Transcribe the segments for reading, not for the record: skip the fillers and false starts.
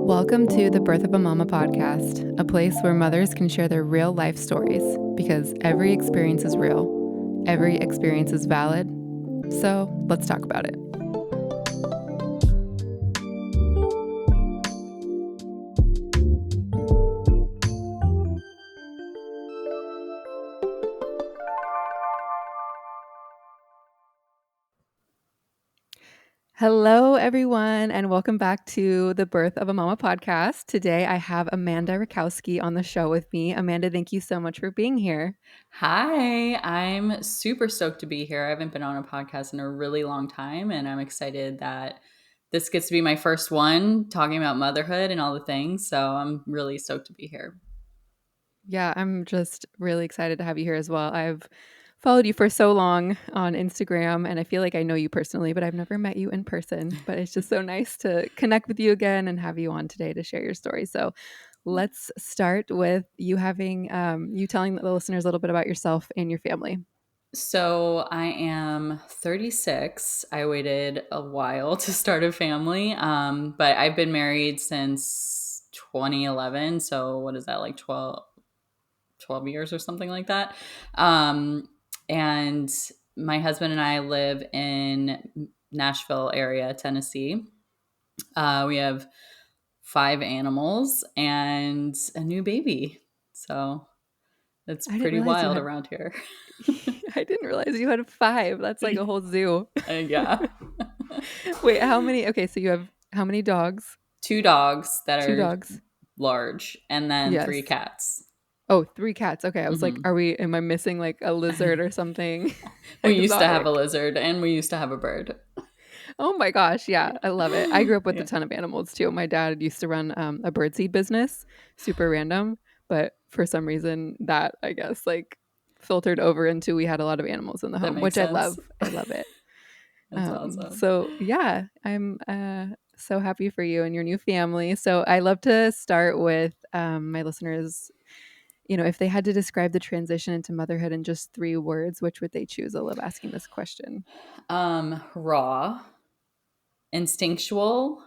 Welcome to the Birth of a Mama podcast, a place where mothers can share their real life stories because every experience is real, every experience is valid. So let's talk about it. Hello, everyone, and welcome back to the Birth of a Mama podcast. Today, I have Amanda Ratkowski on the show with me. Amanda, thank you so much for being here. Hi, I'm super stoked to be here. I haven't been on a podcast in a really long time, and I'm excited that this gets to be my first one talking about motherhood and all the things. So I'm really stoked to be here. Yeah, I'm just really excited to have you here as well. I've followed you for so long on Instagram, and I feel like I know you personally, but I've never met you in person. But it's just so nice to connect with you again and have you on today to share your story. So let's start with you having you telling the listeners a little bit about yourself and your family. So I am 36. I waited a while to start a family, but I've been married since 2011. So what is that, like 12 years or something like that? And my husband and I live in Nashville area, Tennessee. We have 5 animals and a new baby. So it's I didn't pretty realize you wild had. around here. I didn't realize you had 5. That's like a whole zoo. Yeah. Wait, how many? Okay, so you have how many dogs? 2 dogs that 2 are dogs. large and then Yes. 3 cats. Oh, 3 cats. Okay, I was like, Hmm. am I missing like a lizard or something We used to have a exotic? lizard and we used to have a bird. Oh my gosh, yeah, I love it. I grew up with a Yeah. ton of animals too. My dad used to run a birdseed business, super random, but for some reason that I guess like filtered over into we had a lot of animals in the That home, makes which I sense. love. I love it. That's awesome. So yeah, I'm so happy for you and your new family. So I love to start with my listeners. If they had to describe the transition into motherhood in just 3 words, which would they choose? I love asking this question. Raw, instinctual,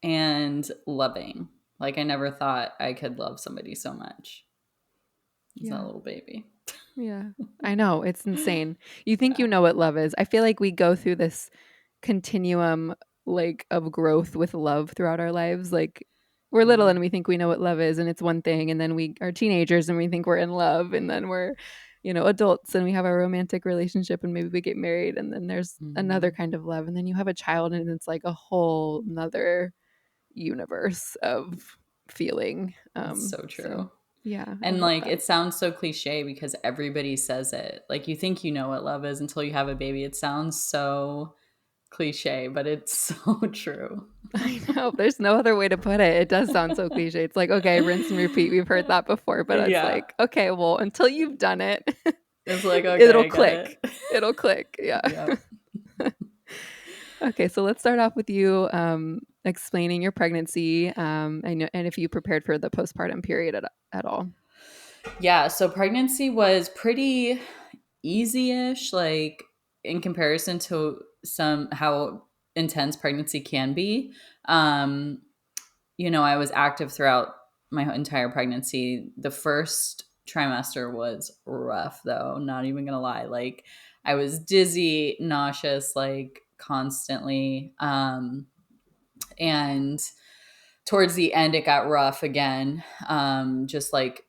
and loving. Like I never thought I could love somebody so much as that Yeah. little baby. Yeah. I know, it's insane. You think Yeah. you know what love is. I feel like we go through this continuum like of growth with love throughout our lives. Like we're little Yeah. and we think we know what love is and it's one thing, and then we are teenagers and we think we're in love, and then we're adults and we have a romantic relationship and maybe we get married, and then there's another Mhm. kind of love, and then you have a child and it's like a whole nother universe of feeling. It's so So true. yeah, I And love like that. it sounds so cliche because everybody says it. Like you think you know what love is until you have a baby. It sounds so cliche, but it's so true. I know. There's no other way to put it. It does sound so cliche. It's like, okay, rinse and repeat. We've heard that before, but it's Yeah. like, okay, well, until you've done it, It's like, okay, it'll I get click. it. It'll click. Yeah. Yep. Okay, so let's start off with you explaining your pregnancy, and if you prepared for the postpartum period at all. Yeah, so pregnancy was pretty easy-ish, like in comparison to some how intense pregnancy can be. Um, I was active throughout my entire pregnancy. The first trimester was rough though, not even gonna lie. Like I was dizzy, nauseous, like constantly. And towards the end it got rough again. Just like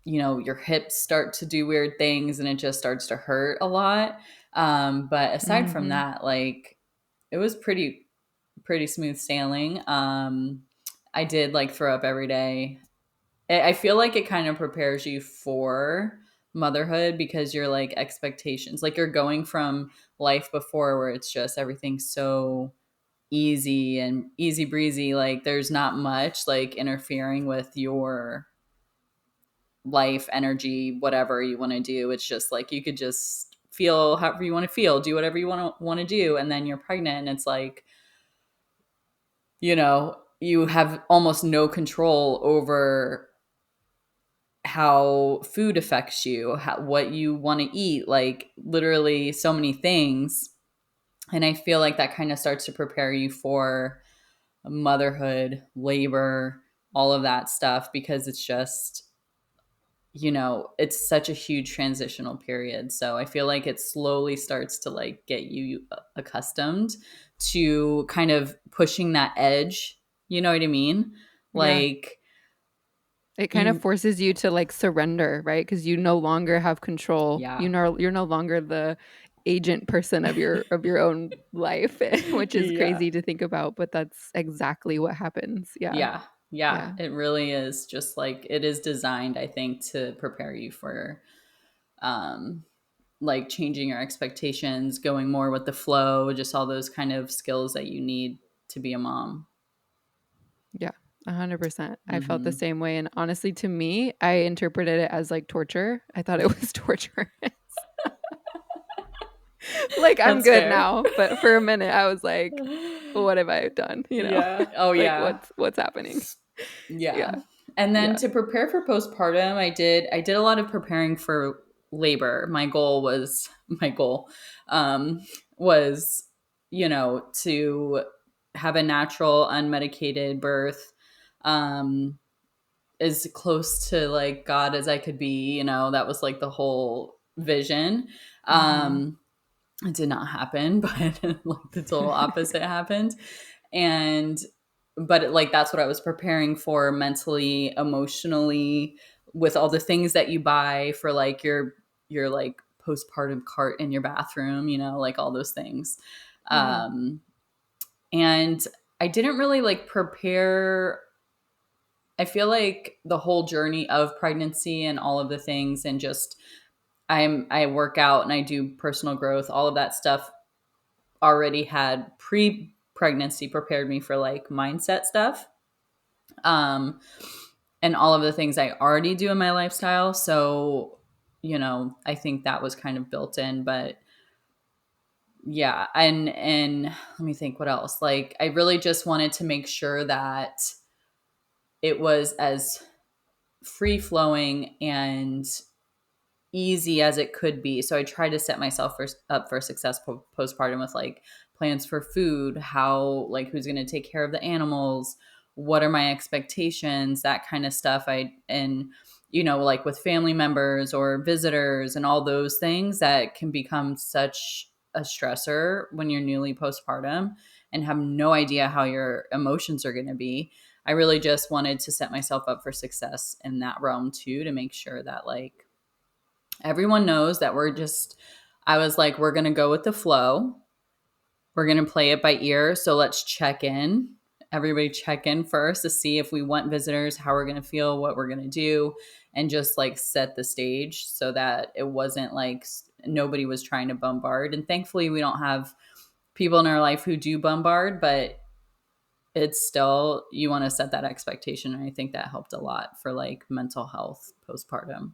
your hips start to do weird things and it just starts to hurt a lot. But aside from Mm-hmm. that, like it was pretty smooth sailing. I did like throw up every day. I feel like it kind of prepares you for motherhood because you're like expectations, like you're going from life before where it's just everything's so easy and easy breezy. Like there's not much like interfering with your life, energy, whatever you want to do. It's just like you could just feel however you want to feel, do whatever you want to do, and then you're pregnant and it's like, you have almost no control over how food affects you, what you want to eat, like literally so many things. And I feel like that kind of starts to prepare you for motherhood, labor, all of that stuff, because it's just, it's such a huge transitional period. So I feel like it slowly starts to like get you accustomed to kind of pushing that edge. You know what I mean? Yeah. Like, It kind of you, forces you to like surrender, right? Because you no longer have control. yeah. You're no longer the agent person of your own life, which is Yeah. crazy to think about, but that's exactly what happens. Yeah. Yeah. Yeah. Yeah. It really is just like it is designed, I think, to prepare you for um like changing your expectations, going more with the flow, just all those kind of skills that you need to be a mom. Yeah. 100%. I felt the Mm-hmm. same way. And honestly, to me, I interpreted it as like torture. I thought it was torture. Like, I'm That's good fair. now, but for a minute, I was like, "What have I done?" You know? Yeah. Oh, Like, yeah. what's happening? Yeah. Yeah. And then Yeah. to prepare for postpartum, I did a lot of preparing for labor. My goal um was, to have a natural unmedicated birth, um as close to like God as I could be, that was like the whole vision. Mhm. It did not happen, but like the total opposite happened. And like that's what I was preparing for mentally, emotionally, with all the things that you buy for like your like postpartum cart in your bathroom, like all those things. Yeah. Um and I didn't really like prepare. I feel like the whole journey of pregnancy and all of the things, and just I work out and I do personal growth, all of that stuff already had pre-pregnancy prepared me for like mindset stuff. Um and all of the things I already do in my lifestyle. So, I think that was kind of built in, but yeah, and let me think what else. Like I really just wanted to make sure that it was as free flowing and easy as it could be. So I tried to set myself up for success postpartum with like plans for food, how, like, who's going to take care of the animals, what are my expectations, that kind of stuff. And, like with family members or visitors and all those things that can become such a stressor when you're newly postpartum and have no idea how your emotions are going to be. I really just wanted to set myself up for success in that realm too, to make sure that like everyone knows that I was like, we're going to go with the flow. We're going to play it by ear. So let's check in. Everybody check in first to see if we want visitors, how we're going to feel, what we're going to do, and just like set the stage so that it wasn't like nobody was trying to bombard. And thankfully, we don't have people in our life who do bombard, but it's still, you want to set that expectation. And I think that helped a lot for like mental health postpartum.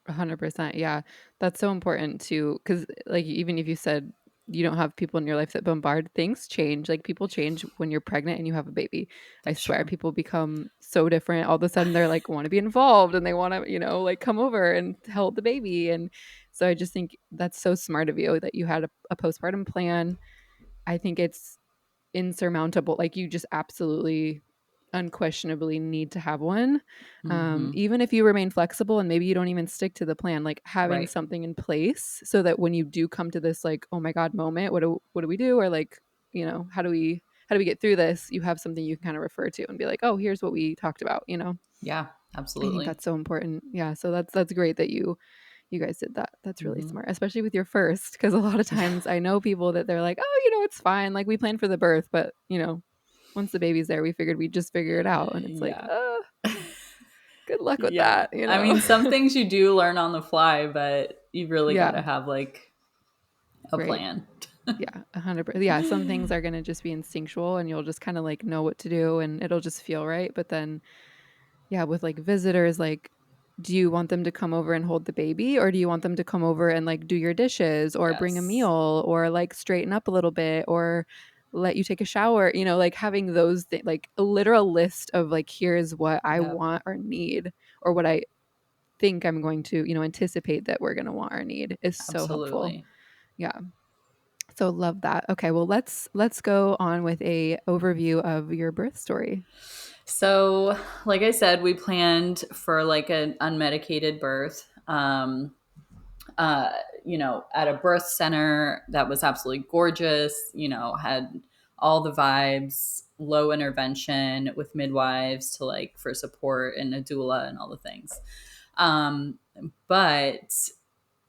100%. Yeah. That's so important too. Cause like, even if you said you don't have people in your life that bombard, things change. Like, people change when you're pregnant and you have a baby. I That's swear, true. people become so different. All of a sudden, they're like, want to be involved and they want to, like come over and hold the baby. And so I just think that's so smart of you that you had a postpartum plan. I think it's insurmountable. Like, you just absolutely unquestionably need to have one. Mm-hmm. Even if you remain flexible and maybe you don't even stick to the plan, like having Right. something in place so that when you do come to this like, oh my God moment, what do we do? Or like, how do we get through this? You have something you can kind of refer to and be like, oh, here's what we talked about. Yeah, I think absolutely. that's so important. Yeah. So that's great that you guys did that. That's really Hmm. smart, especially with your first, because a lot of times I know people that they're like, "Oh, it's fine. Like, we planned for the birth, but, once the baby's there, we figured we'd just figure it out." And it's like, Yeah. good luck with Yeah. I that. mean, some things you do learn on the fly, but you really got to Yeah, have like a right. plan. Yeah, 100%. Yeah, some things are gonna just be instinctual and you'll just kinda, like, know what to do and it'll just feel right, but then yeah, with, like, visitors, like, do you want them to come over and hold the baby, or do you want them to come over and, like, do your dishes or bring a Yes. meal or, like, straighten up a little bit or let you take a shower? Like, having those like, a literal list of, like, here's what I Yep. want or need or what I think I'm going to, anticipate that we're gonna want or need is so helpful. Absolutely. Yeah. So love that. Okay, well let's go on with a overview of your birth story. So, like I said, we planned for like an unmedicated birth. Uh, at a birth center that was absolutely gorgeous, had all the vibes, low intervention with midwives to like for support and a doula and all the things. Um, but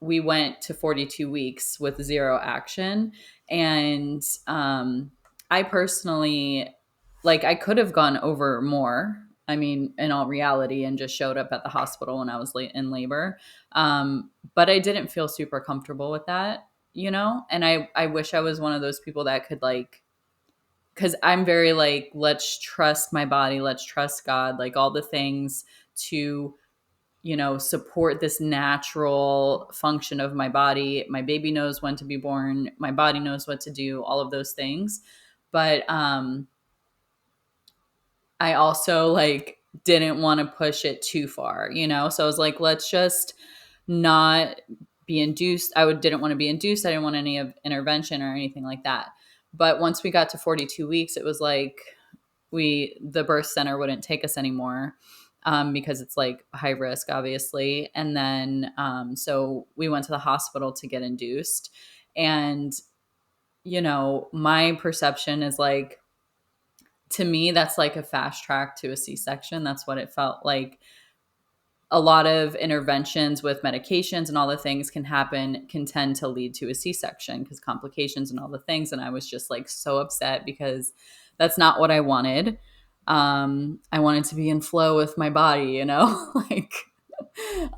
we went to 42 weeks with zero action. And I personally, like, I could have gone over more. I mean, in all reality, and just showed up at the hospital when I was late in labor. But I didn't feel super comfortable with that, And I wish I was one of those people that could, like, because I'm very like, let's trust my body, let's trust God, like all the things to support this natural function of my body. My baby knows when to be born. My body knows what to do, all of those things. But I also like didn't want to push it too far, So I was like, let's just not be induced. Didn't want to be induced. I didn't want any of intervention or anything like that. But once we got to 42 weeks, it was like the birth center wouldn't take us anymore, because it's like high risk, obviously. And then so we went to the hospital to get induced. And my perception is like, to me, that's like a fast track to a C-section. That's what it felt like. A lot of interventions with medications and all the things can tend to lead to a C-section because complications and all the things. And I was just like so upset because that's not what I wanted. I wanted to be in flow with my body, like,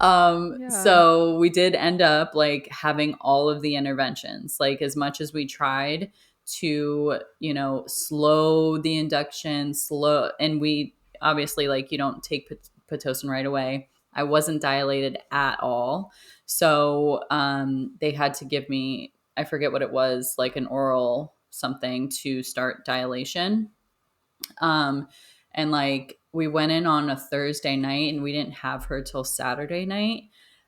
Yeah. so we did end up like having all of the interventions, like as much as we tried to, slow the induction, and we obviously, like, you don't take Pitocin right away. I wasn't dilated at all. So they had to give me, I forget what it was, like an oral something to start dilation. Um, and like we went in on a Thursday night and we didn't have her till Saturday night.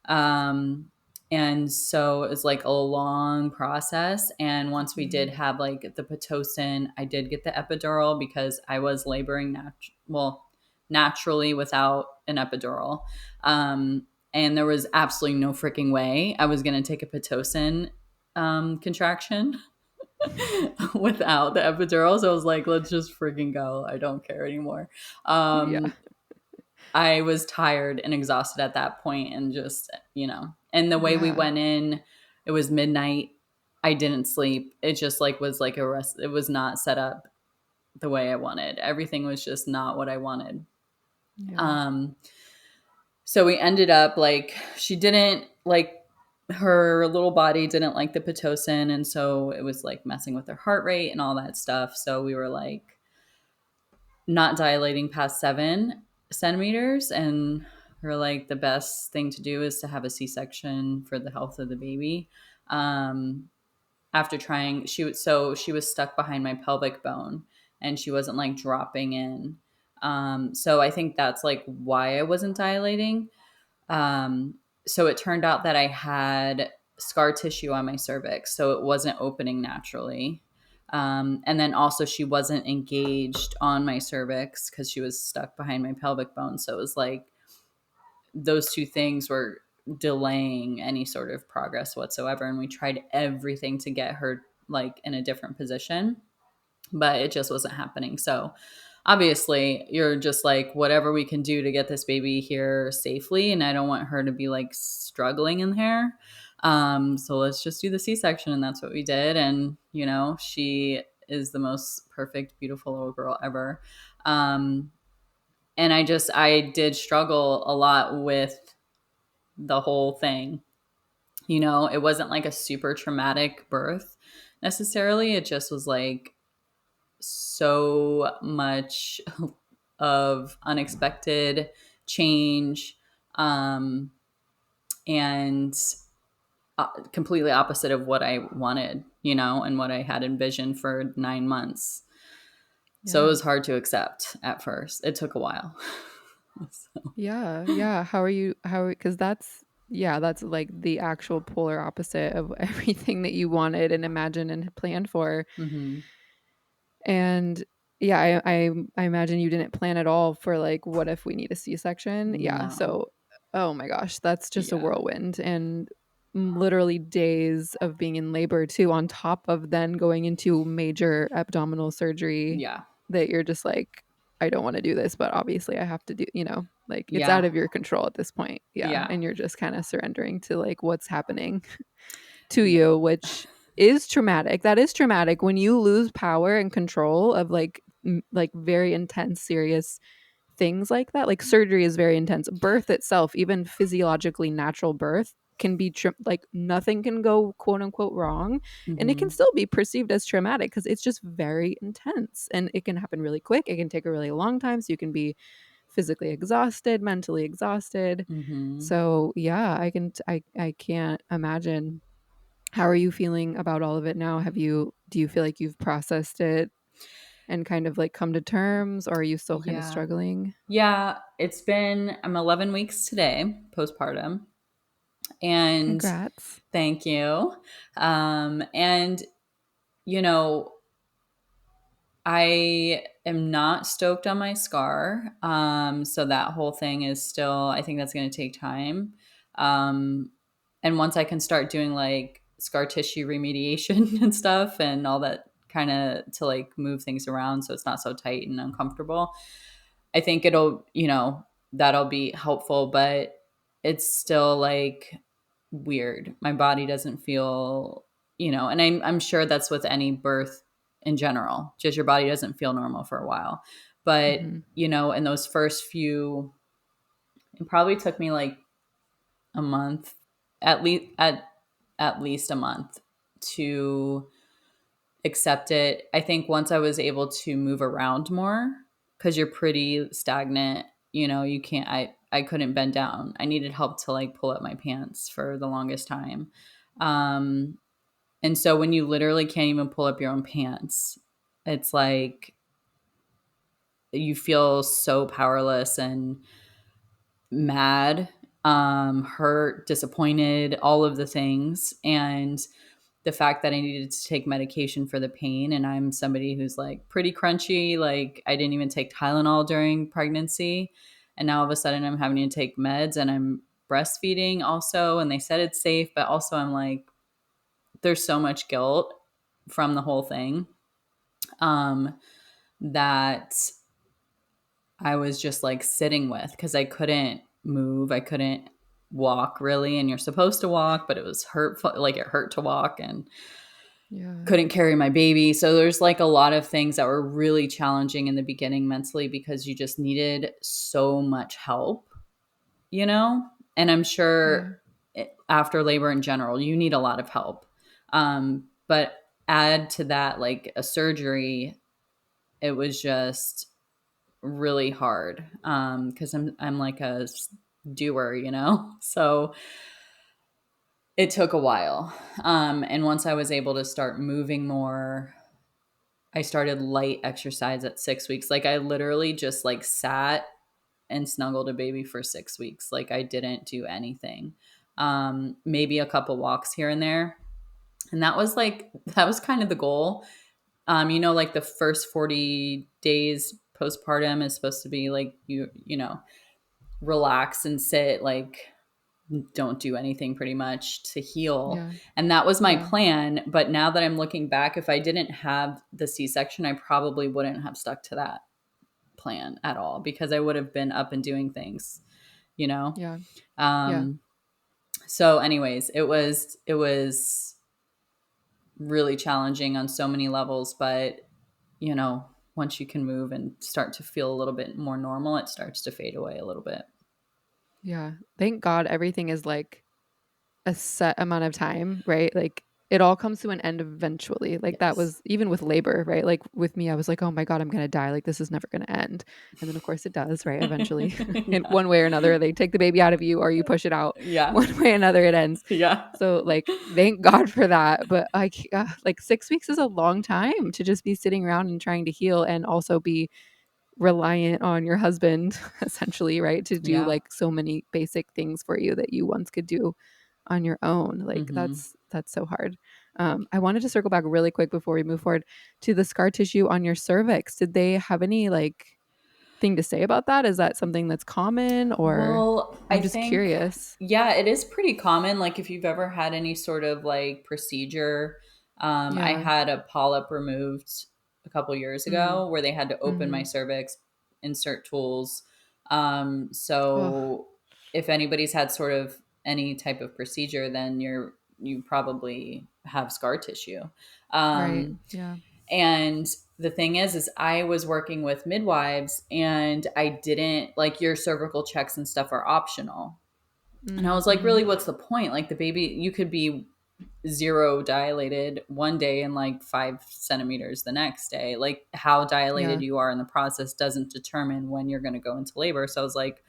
Um, and so it was like a long process. And once we did Mhm. have like the Pitocin, I did get the epidural because I was laboring naturally without an epidural. And there was absolutely no freaking way I was going to take a Pitocin contraction without the epidural. So I was like, let's just freaking go. I don't care anymore. Yeah. Um, I was tired and exhausted at that point, and just, and the way we Yeah. went in, it was midnight. I didn't sleep. It just like was like a rest. It was not set up the way I wanted. Everything was just not what I wanted. Yeah. Um, so we ended up like, she didn't like, her little body didn't like the Pitocin. And so it was like messing with her heart rate and all that stuff. So we were like not dilating past 7 centimeters. And we're like, the best thing to do is to have a C-section for the health of the baby. Um, After trying, she was stuck behind my pelvic bone and she wasn't like dropping in. So I think that's like why I wasn't dilating. Um, so it turned out that I had scar tissue on my cervix, so it wasn't opening naturally. And then also, she wasn't engaged on my cervix because she was stuck behind my pelvic bone. So it was like those two things were delaying any sort of progress whatsoever. And we tried everything to get her like in a different position, but it just wasn't happening. So obviously, you're just like, whatever we can do to get this baby here safely. And I don't want her to be like struggling in there. So let's just do the C-section. And that's what we did. And, she is the most perfect, beautiful little girl ever. Um, and I did struggle a lot with the whole thing. It wasn't like a super traumatic birth necessarily. It just was like, so much of unexpected change, um, and completely opposite of what I wanted, and what I had envisioned for 9 months. So it Yeah. was hard to accept at first. It took a while. So, Yeah. Yeah. How are you? Because that's Yeah, that's like the actual polar opposite of everything that you wanted and imagined and planned for. Mhm. And yeah, I imagine you didn't plan at all for like, what if we need a C-section? Yeah. No. So, oh my gosh, that's just a Yeah. whirlwind and literally days of being in labor too, on top of then going into major abdominal surgery Yeah. that you're just like, I don't want to do this, but obviously I have to do, like it's out Yeah. of your control at this point. Yeah. Yeah. And you're just kind of surrendering to like what's happening to you, which is traumatic. That is traumatic when you lose power and control of like very intense, serious things like that. Like surgery is very intense. Birth itself, even physiologically natural birth, can be like nothing can go quote unquote wrong, and it can Mhm. still be perceived as traumatic because it's just very intense and it can happen really quick. It can take a really long time, so you can be physically exhausted, mentally exhausted. Mhm. So yeah, I can't imagine. How are you feeling about all of it now? Do you feel like you've processed it and kind of like come to terms, or are you still kind of Yeah. struggling? Yeah, I'm 11 weeks today postpartum, and Congrats. thank you. And you know, I am not stoked on my scar. So that whole thing is still, I think that's going to take time. Um, and once I can start doing like scar tissue remediation and stuff and all that kind of to like move things around so it's not so tight and uncomfortable, I think that'll be helpful, but it's still like weird. My body doesn't feel, and I'm sure that's with any birth in general. Just your body doesn't feel normal for a while. But, Mhm. in those first few, it probably took me like a month, at least a month to accept it. I think once I was able to move around more, because you're pretty stagnant, you can't, I couldn't bend down. I needed help to like pull up my pants for the longest time. Um, and so when you literally can't even pull up your own pants, it's like you feel so powerless and mad, hurt, disappointed, all of the things. And the fact that I needed to take medication for the pain, and I'm somebody who's like pretty crunchy, like I didn't even take Tylenol during pregnancy. And now all of a sudden I'm having to take meds and I'm breastfeeding also. And they said it's safe, but also I'm like, there's so much guilt from the whole thing, um, that I was just like sitting with because I couldn't move. I couldn't walk really. And you're supposed to walk, but it was hurtful. Like it hurt to walk and Yeah. couldn't carry my baby. So there's like a lot of things that were really challenging in the beginning mentally because you just needed so much help, you know? And I'm Yeah. sure after labor in general, you need a lot of help. But add to that, like a surgery, it was just really hard because I'm like a doer, So it took a while. And once I was able to start moving more, I started light exercise at 6 weeks. Like I literally just like sat and snuggled a baby for 6 weeks. Like I didn't do anything. Maybe a couple walks here and there. And that was kind of the goal. Like the first 40 days postpartum is supposed to be like relax and sit, like don't do anything pretty much to heal. Yeah. And that was my Yeah. plan. But now that I'm looking back, if I didn't have the C section, I probably wouldn't have stuck to that plan at all because I would have been up and doing things, you know? Yeah. Yeah. Um, so anyways, it was really challenging on so many levels, but you know, once you can move and start to feel a little bit more normal, it starts to fade away a little bit. Yeah. Thank God everything is like a set amount of time, right? Like it all comes to an end eventually. Like that Yes. was even with labor, right? Like with me, I was like, oh my God, I'm going to die. Like this is never going to end. And then of course it does, right? Eventually, in Yeah. one way or another, they take the baby out of you or you push it out. Yeah. One way or another, it ends. Yeah. So like, thank God for that. But like 6 weeks is a long time to just be sitting around and trying to heal and also be reliant on your husband essentially, right? To do Yeah. like so many basic things for you that you once could do on your own. Like Hmm. that's so hard. I wanted to circle back really quick before we move forward to the scar tissue on your cervix. Did they have any like thing to say about that? Is that something that's common or Well, I I'm just think, curious. yeah, it is pretty common. Like if you've ever had any sort of like procedure, I Yeah. had a polyp removed a couple years Mm. ago where they had to open my Mhm. cervix, insert tools. Oh, So if anybody's had sort of any type of procedure, then you probably have scar tissue. right. Um, Yeah. and the thing is I was working with midwives and I didn't like your cervical checks and stuff are optional. And I Mm, was like, mhm. really, what's the point? Like the baby, you could be zero dilated one day and like 5 centimeters the next day. Like how dilated Yeah. you are in the process doesn't determine when you're going to go into labor. So I was like,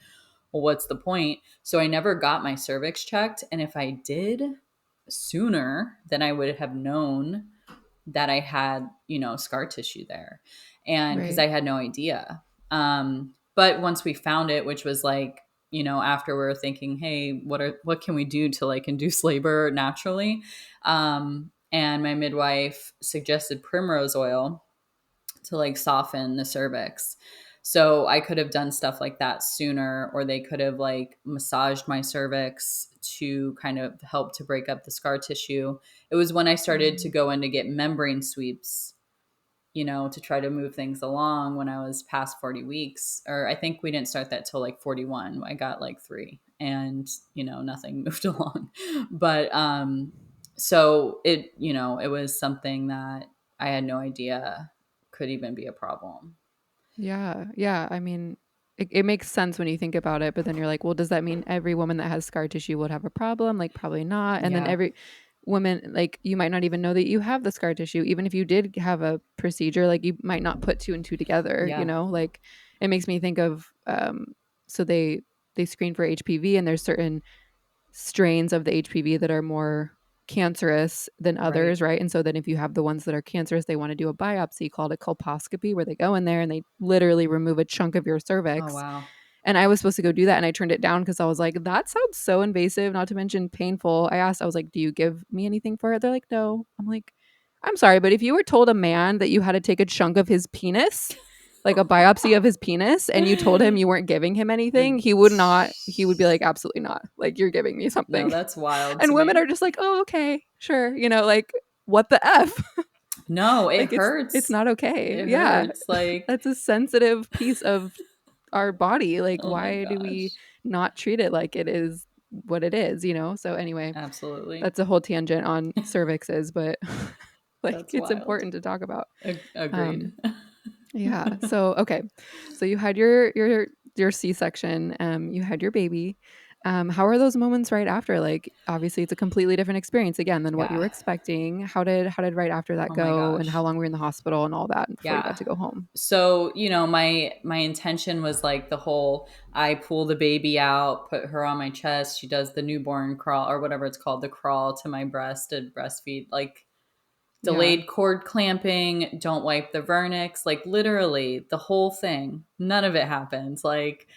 well, what's the point? So I never got my cervix checked. And if I did sooner, then I would have known that I had, scar tissue there. And because Right. I had no idea. But once we found it, which was like, after we were thinking, hey, what can we do to like induce labor naturally? And my midwife suggested primrose oil to like soften the cervix. So I could have done stuff like that sooner, or they could have like massaged my cervix to kind of help to break up the scar tissue. It was when I started to Mm. go in to get membrane sweeps, to try to move things along when I was past 40 weeks. Or I think we didn't start that till like 41. I got like three and, nothing moved along. But so it was something that I had no idea could even be a problem. Yeah, yeah, I mean, it makes sense when you think about it, but then you're like, "Well, does that mean every woman that has scar tissue would have a problem?" Like, probably not, and then Yeah. every woman like, you might not even know that you have the scar tissue, even if you did have a procedure, like, you might not put 2 and 2 together, you Yeah. know? Like, it makes me think of, so they screen for HPV, and there's certain strains of the HPV that are more cancerous than Right. others, right? And so then if you have the ones that are cancerous, they want to do a biopsy called a colposcopy where they go in there and they literally remove a chunk of your Oh, cervix. wow. And I was supposed to go do that and I turned it down because I was like, that sounds so invasive, not to mention painful. I asked, I was like, do you give me anything for it? They're like, no. I'm like, I'm sorry, but if you were told a man that you had to take a chunk of his penis, like a biopsy of his penis, and you told him you weren't giving him anything, he would be like, absolutely not. Like, you're giving me No, something. that's wild And to women me. are just like, oh, okay, sure. Like, what the F? No, it Like, it's hurts. not okay. It Yeah. hurts. Like, That's a sensitive piece of our body. Like, oh my why do we gosh. not treat it like it is what it is? So anyway, Absolutely. that's a whole tangent on cervixes, but like That's it's wild. important to talk about. Agreed. Um yeah. So okay. So you had your C-section, you had your baby. How are those moments right after? Like obviously it's a completely different experience again than what you were Yeah. expecting. How did right after that Oh my go and how gosh. long were you in the hospital and all that before you got Yeah. to go home? So, my intention was like the whole I pull the baby out, put her on my chest, she does the newborn crawl or whatever it's called, the crawl to my breast to breastfeed, like Yeah. delayed cord clamping, don't wipe the vernix, like literally the whole thing. None of it happens. Like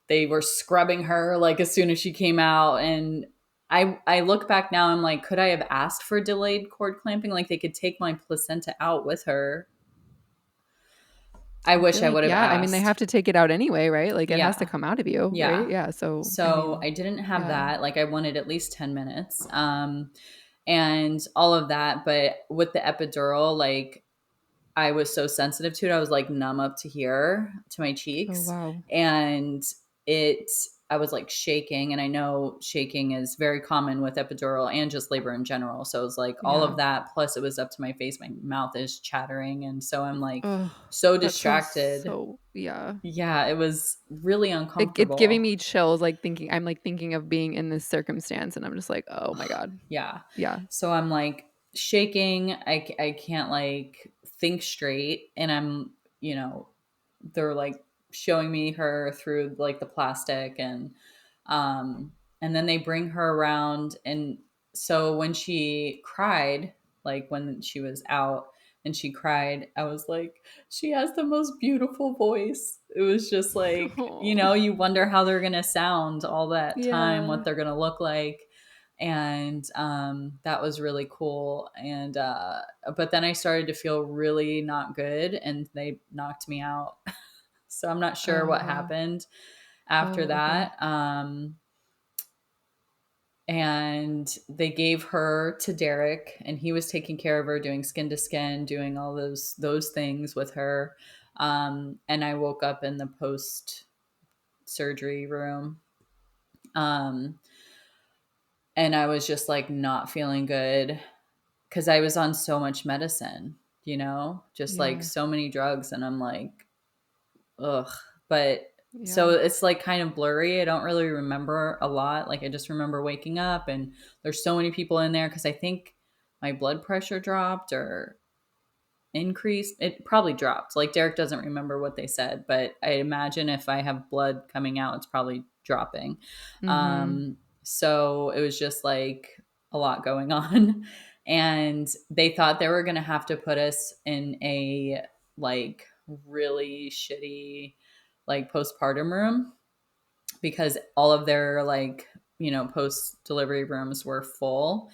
they were scrubbing her like as soon as she came out and I look back now, I'm like, could I have asked for delayed cord clamping? Like they could take my placenta out with her. I I wish feel I like would have yeah, I mean they have asked. to take it out anyway, right? Like it has to Yeah. come out of you, right? Yeah. Yeah, so I So mean, I didn't have yeah. that. Like I wanted at least 10 minutes. And all of that. But with the epidural, like I was so sensitive to it. I was like numb up to here to my Oh cheeks. wow. And I was like shaking. And I know shaking is very common with epidural and just labor in general. So it was like all Yeah. of that. Plus, it was up to my face. My mouth is chattering. And so I'm like Oh, so that sounds distracted. so yeah. Yeah, it was really It's giving uncomfortable. me chills, like, thinking of being in this circumstance, and I'm just like, "Oh my god." Yeah. Yeah. So I'm like shaking. I can't like think straight. And they're like showing me her through like the plastic um, and then they bring her around. And so when she cried, like when she was out, and she cried, I was like, she has the most beautiful voice. It was just like, Oh, you wonder how they're going to sound all that time, what yeah. they're going to look like. And that was really cool. And but then I started to feel really not good, and they knocked me out. So I'm not sure what Oh. happened after Oh, okay. that. And they gave her to Derek, and he was taking care of her, doing skin to skin, doing all those things with her. And I woke up in the post surgery room. Um, and I was just like not feeling good because I was on so much medicine, just like Yeah. so many drugs. And I'm like, ugh. But so Yeah. it's like kind of blurry. I don't really remember a lot. Like I just remember waking up and there's so many people in there because I think my blood pressure dropped or increased. It probably dropped. Like Derek doesn't remember what they said, but I imagine if I have blood coming out, it's probably dropping. Mhm. So it was just like a lot going on. And they thought they were going to have to put us in a like really shitty like postpartum room because all of their like, post delivery rooms were full,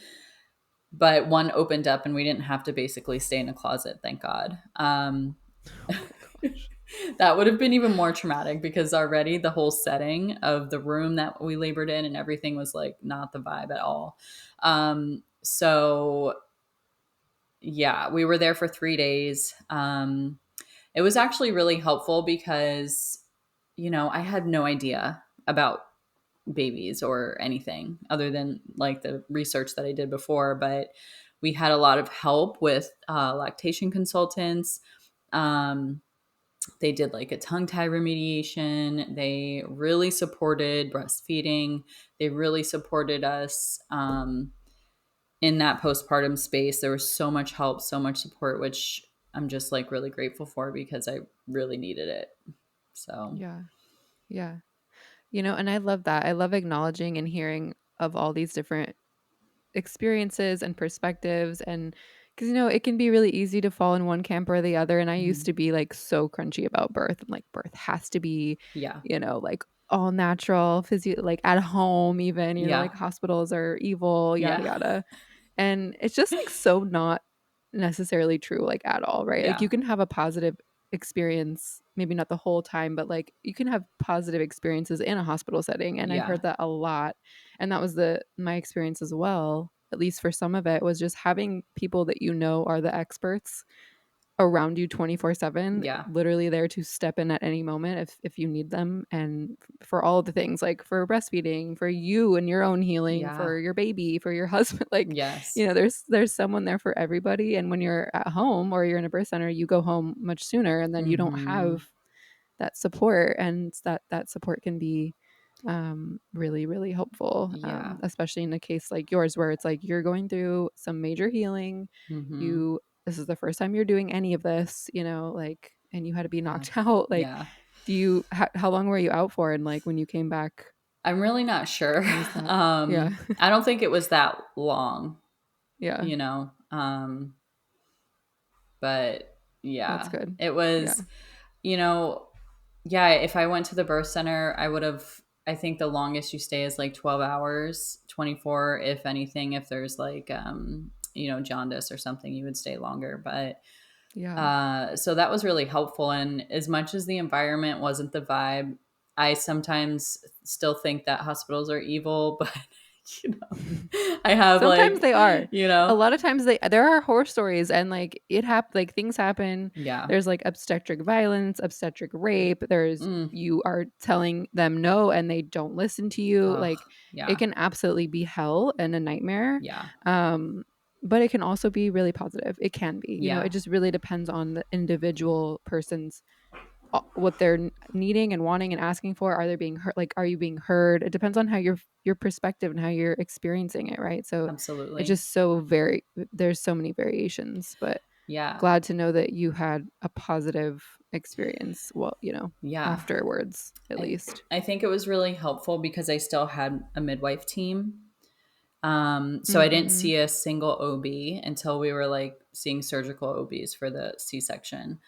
but one opened up and we didn't have to basically stay in a closet, thank God. Oh my gosh. That would have been even more traumatic because already the whole setting of the room that we labored in and everything was like not the vibe at all. So yeah, we were there for 3 days. It was actually really helpful because, I had no idea about babies or anything other than like the research that I did before. But we had a lot of help with lactation consultants. Um, they did like a tongue tie remediation. They really supported breastfeeding. They really supported us in that postpartum space. There was so much help, so much support, which I'm just like really grateful for because I really needed it. So, Yeah. Yeah. And I love that. I love acknowledging and hearing of all these different experiences and perspectives, and because it can be really easy to fall in one camp or the other, and I used mhm. to be like so crunchy about birth, and like birth has to be Yeah. like all natural physio, like at home, even like Yeah. hospitals are evil, yada Yeah. yada. And it's just like so not necessarily true, like at all, right? Like you Yeah. can have a positive experience, maybe not the whole time, but like you can have positive experiences in a hospital setting. And I've Yeah. heard that a lot. And that was my experience as well, at least for some of it, was just having people that are the experts around you 24/7, Yeah. literally there to step in at any moment if you need them, and for all of the things, like for breastfeeding, for you and your own healing, Yeah. for your baby, for your husband, like Yes. there's someone there for everybody. And when you're at home or you're in a birth center, you go home much sooner, and then you don't Mhm. have that support, and that support can be really really helpful, Yeah. especially in a case like yours where it's like you're going through some major healing. Mhm. You This is the first time you're doing any of this, like, and you had to be Yeah. knocked out. Like, Yeah. how long were you out for, and like when you came back, I'm really not sure. how was that? Yeah. I don't think it was that long, Yeah, you know. But that's yeah, good. it Yeah. was, you know, yeah, if I went to the birth center, I would have, I think the longest you stay is like 12 hours, 24 if anything. If there's like jaundice or something, you would stay longer. But Yeah. so that was really helpful. And as much as the environment wasn't the vibe, I sometimes still think that hospitals are evil, but you I have Sometimes like, they are. you A know, lot of times there are horror stories, and like like things happen. yeah. There's like obstetric violence, obstetric rape. There's Mm, You are telling them no and they don't listen to you. oh, Like it yeah. can absolutely be hell and a nightmare. Yeah. Um but it can also be really positive. It can be. It Yeah. just really depends on the individual person's what they're needing and wanting and asking for. Are they being heard? Like, are you being heard? It depends on how your perspective and how you're experiencing it, right? So it's Absolutely. just so very there's so many variations, but Yeah. glad to know that you had a positive experience, well, Yeah. afterwards, at I least. I think it was really helpful because I still had a midwife team. So I didn't Mhm. see a single OB until we were like seeing surgical OBs for the C-section.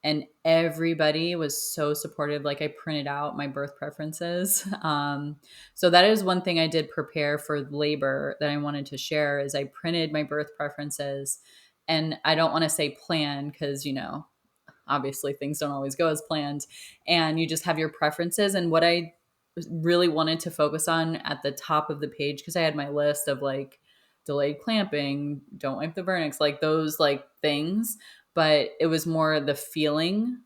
And everybody was so supportive. Like I printed out my birth preferences. So that is one thing I did prepare for labor that I wanted to share is I printed my birth preferences. And I don't want to say plan because, obviously things don't always go as planned, and you just have your preferences. And what I really wanted to focus on at the top of the page, because I had my list of like delayed clamping, don't wipe the vernix, like those like things, but it was more the feeling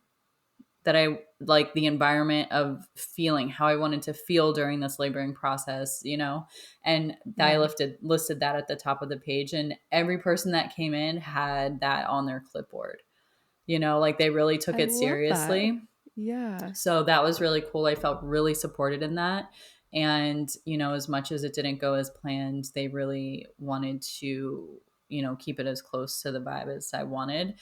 that I like, the environment of feeling how I wanted to feel during this laboring process, and I Yeah. listed that at the top of the page, and every person that came in had that on their clipboard. Like they really took I it love that. seriously. Yeah. So that was really cool. I felt really supported in that. And, as much as it didn't go as planned, they really wanted to, keep it as close to the vibe as I wanted.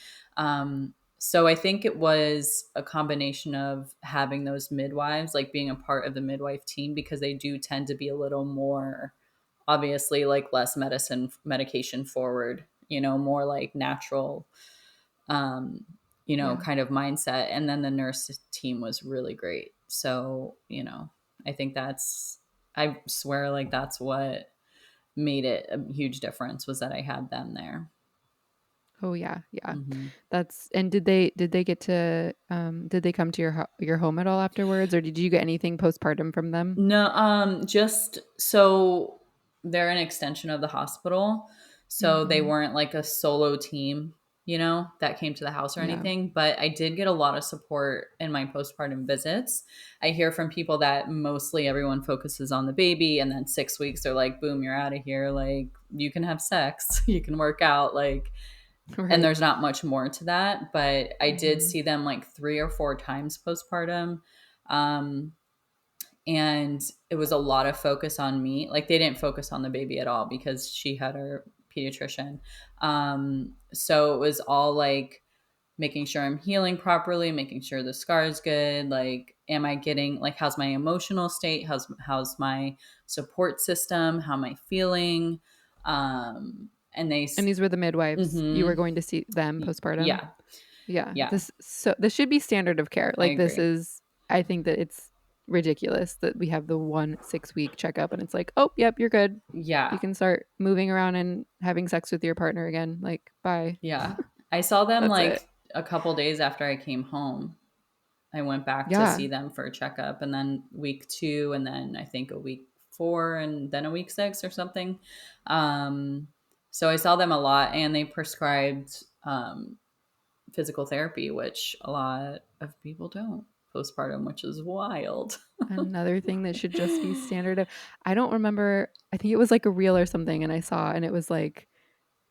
So I think it was a combination of having those midwives, like being a part of the midwife team, because they do tend to be a little more, obviously, like less medication forward, more like natural, um, Yeah. kind of mindset. And then the nurse team was really great. So, I think I swear, like, that's what made it a huge difference was that I had them there. Oh, yeah, yeah. Hmm. That's and did they get to, did they come to your home at all afterwards, or did you get anything postpartum from them? No, just so they're an extension of the hospital. So they Mhm. weren't like a solo team, that came to the house or Yeah. anything. But I did get a lot of support in my postpartum visits. I hear from people that mostly everyone focuses on the baby, and then 6 weeks they're like, boom, you're out of here. Like, you can have sex, you can work out. Like, and Right. there's not much more to that. But I did Mhm. see them like 3 or 4 times postpartum. Um, and it was a lot of focus on me. Like they didn't focus on the baby at all because she had her pediatrician. So it was all like making sure I'm healing properly, making sure the scar is good. Like, am I getting like how's my emotional state? How's my support system? How am I feeling? And And these were the midwives. You were mm-hmm, going to see them postpartum? yeah, Yeah. yeah, This should be standard of care. I Like, this agree. is I think that it's ridiculous that we have the 1 6-week checkup and it's like, "Oh, yep, you're good. You Yeah, can start moving around and having sex with your partner again." Like, bye. yeah. I saw them That's it. like a couple days after I came home. I went back to Yeah. see them for a checkup, and then week 2, and then I think a week 4, and then a week 6 or something. Um, so I saw them a lot, and they prescribed physical therapy, which a lot of people don't postpartum, which is wild. Another thing that should just be standard of I don't remember, I think it was like a reel or something and I saw and it was like,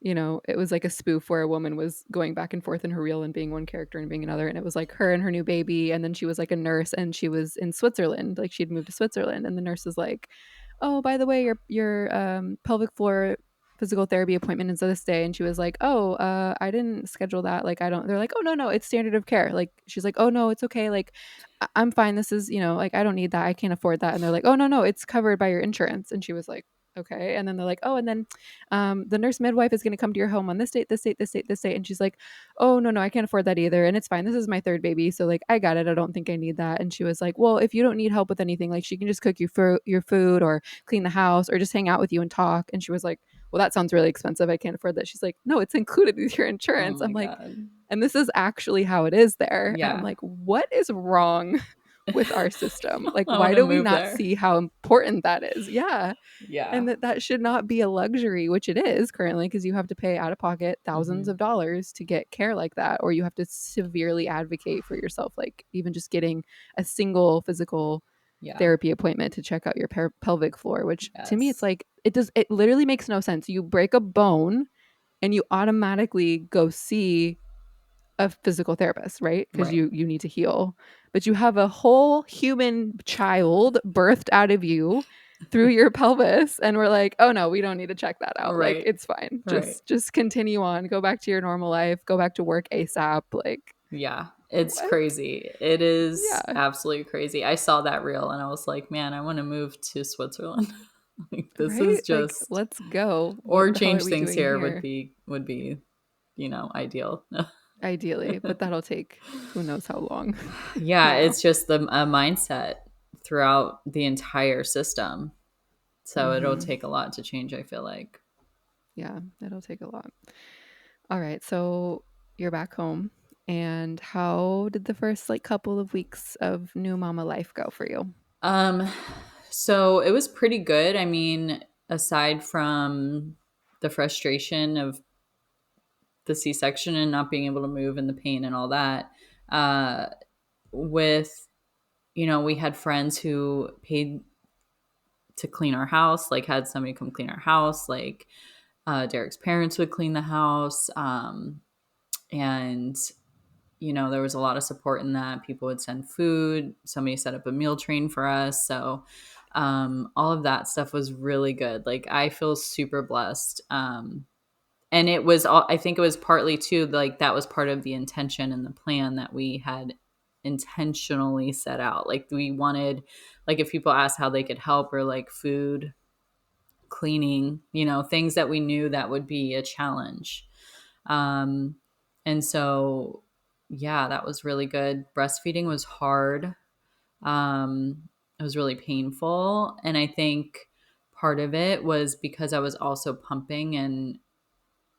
it was like a spoof where a woman was going back and forth in her reel and being one character and being another, and it was like her and her new baby, and then she was like a nurse and she was in Switzerland, like she'd moved to Switzerland, and the nurse is like, "Oh, by the way, your pelvic floor physical therapy appointment is this day," and she was like, "Oh, I didn't schedule that. Like, I don't." They're like, "Oh, no, no, it's standard of care." Like, she's like, "Oh no, it's okay. Like, I'm fine. This is, like I don't need that. I can't afford that." And they're like, "Oh no, no, it's covered by your insurance." And she was like, "Okay." And then they're like, "Oh, and then the nurse midwife is going to come to your home on this date, this date, this date, this date." And she's like, "Oh, no, no, I can't afford that either. And it's fine. This is my third baby. So, like, I got it. I don't think I need that." And she was like, "Well, if you don't need help with anything, like, she can just cook your food or clean the house or just hang out with you and talk." And she was like, "Well, that sounds really expensive. I can't afford that." She's like, "No, it's included with your Oh insurance." I'm my like, God. and this is actually how it is there. And I'm Yeah. like, what is wrong with our system? Like, I why want to do we move not there. see how important that is? Yeah. Yeah. And that should not be a luxury, which it is currently because you have to pay out of pocket thousands Hmm. of dollars to get care like that, or you have to severely advocate for yourself, like even just getting a single physical Yeah. therapy appointment to check out your pelvic floor, which to me, it's Yes. like, it literally makes no sense. You break a bone and you automatically go see a physical therapist, right? Because Right. you need to heal. But you have a whole human child birthed out of you through your pelvis and we're like, "Oh no, we don't need to check that out. Like Right. it's fine. Right. Just continue on. Go back to your normal life. Go back to work ASAP." Like, Yeah. It's what? crazy. It is Yeah. absolutely crazy. I saw that reel and I was like, man, I want to move to Switzerland. Like, this is Right? Like, just, let's go. What or the hell are change we things doing here here? would be, ideal. Ideally, but that'll take who knows how long, Yeah, you know? it's just a mindset throughout the entire system. So it'll Mhm. take a lot to change, I feel like. Yeah, it'll take a lot. All right, so you're back home, and how did the first, like, couple of weeks of new mama life go for you? Um, so it was pretty good. I mean, aside from the frustration of the C-section and not being able to move and the pain and all that, uh, with, we had friends who paid to clean our house, like had somebody come clean our house, like Derek's parents would clean the house. And there was a lot of support in that. People would send food. Somebody set up a meal train for us. So all of that stuff was really good. Like, I feel super blessed. And it was all, I think it was partly too, like, that was part of the intention and the plan that we had intentionally set out. Like, we wanted, like, if people asked how they could help, or like food, cleaning, things that we knew that would be a challenge. Um, and so, yeah, that was really good. Breastfeeding was hard. It was really painful. And I think part of it was because I was also pumping, and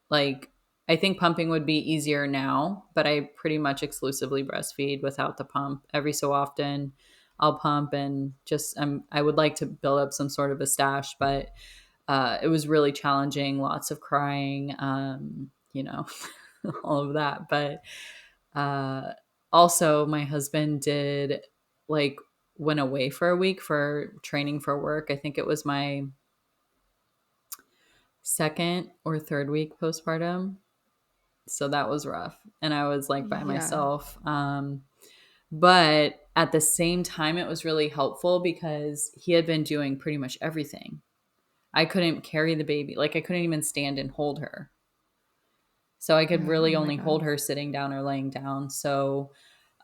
like, I think pumping would be easier now, but I pretty much exclusively breastfeed without the pump. Every so often, I'll pump, and just I would like to build up some sort of a stash, but it was really challenging. Lots of crying, all of that. But uh, also, my husband did, like, went away for a week for training for work. I think it was my second or third week postpartum. So that was rough. And I was like by Yeah. myself. But at the same time, it was really helpful because he had been doing pretty much everything. I couldn't carry the baby. Like, I couldn't even stand and hold her. So I could Yeah, really oh my only hold god. her sitting down or laying down. So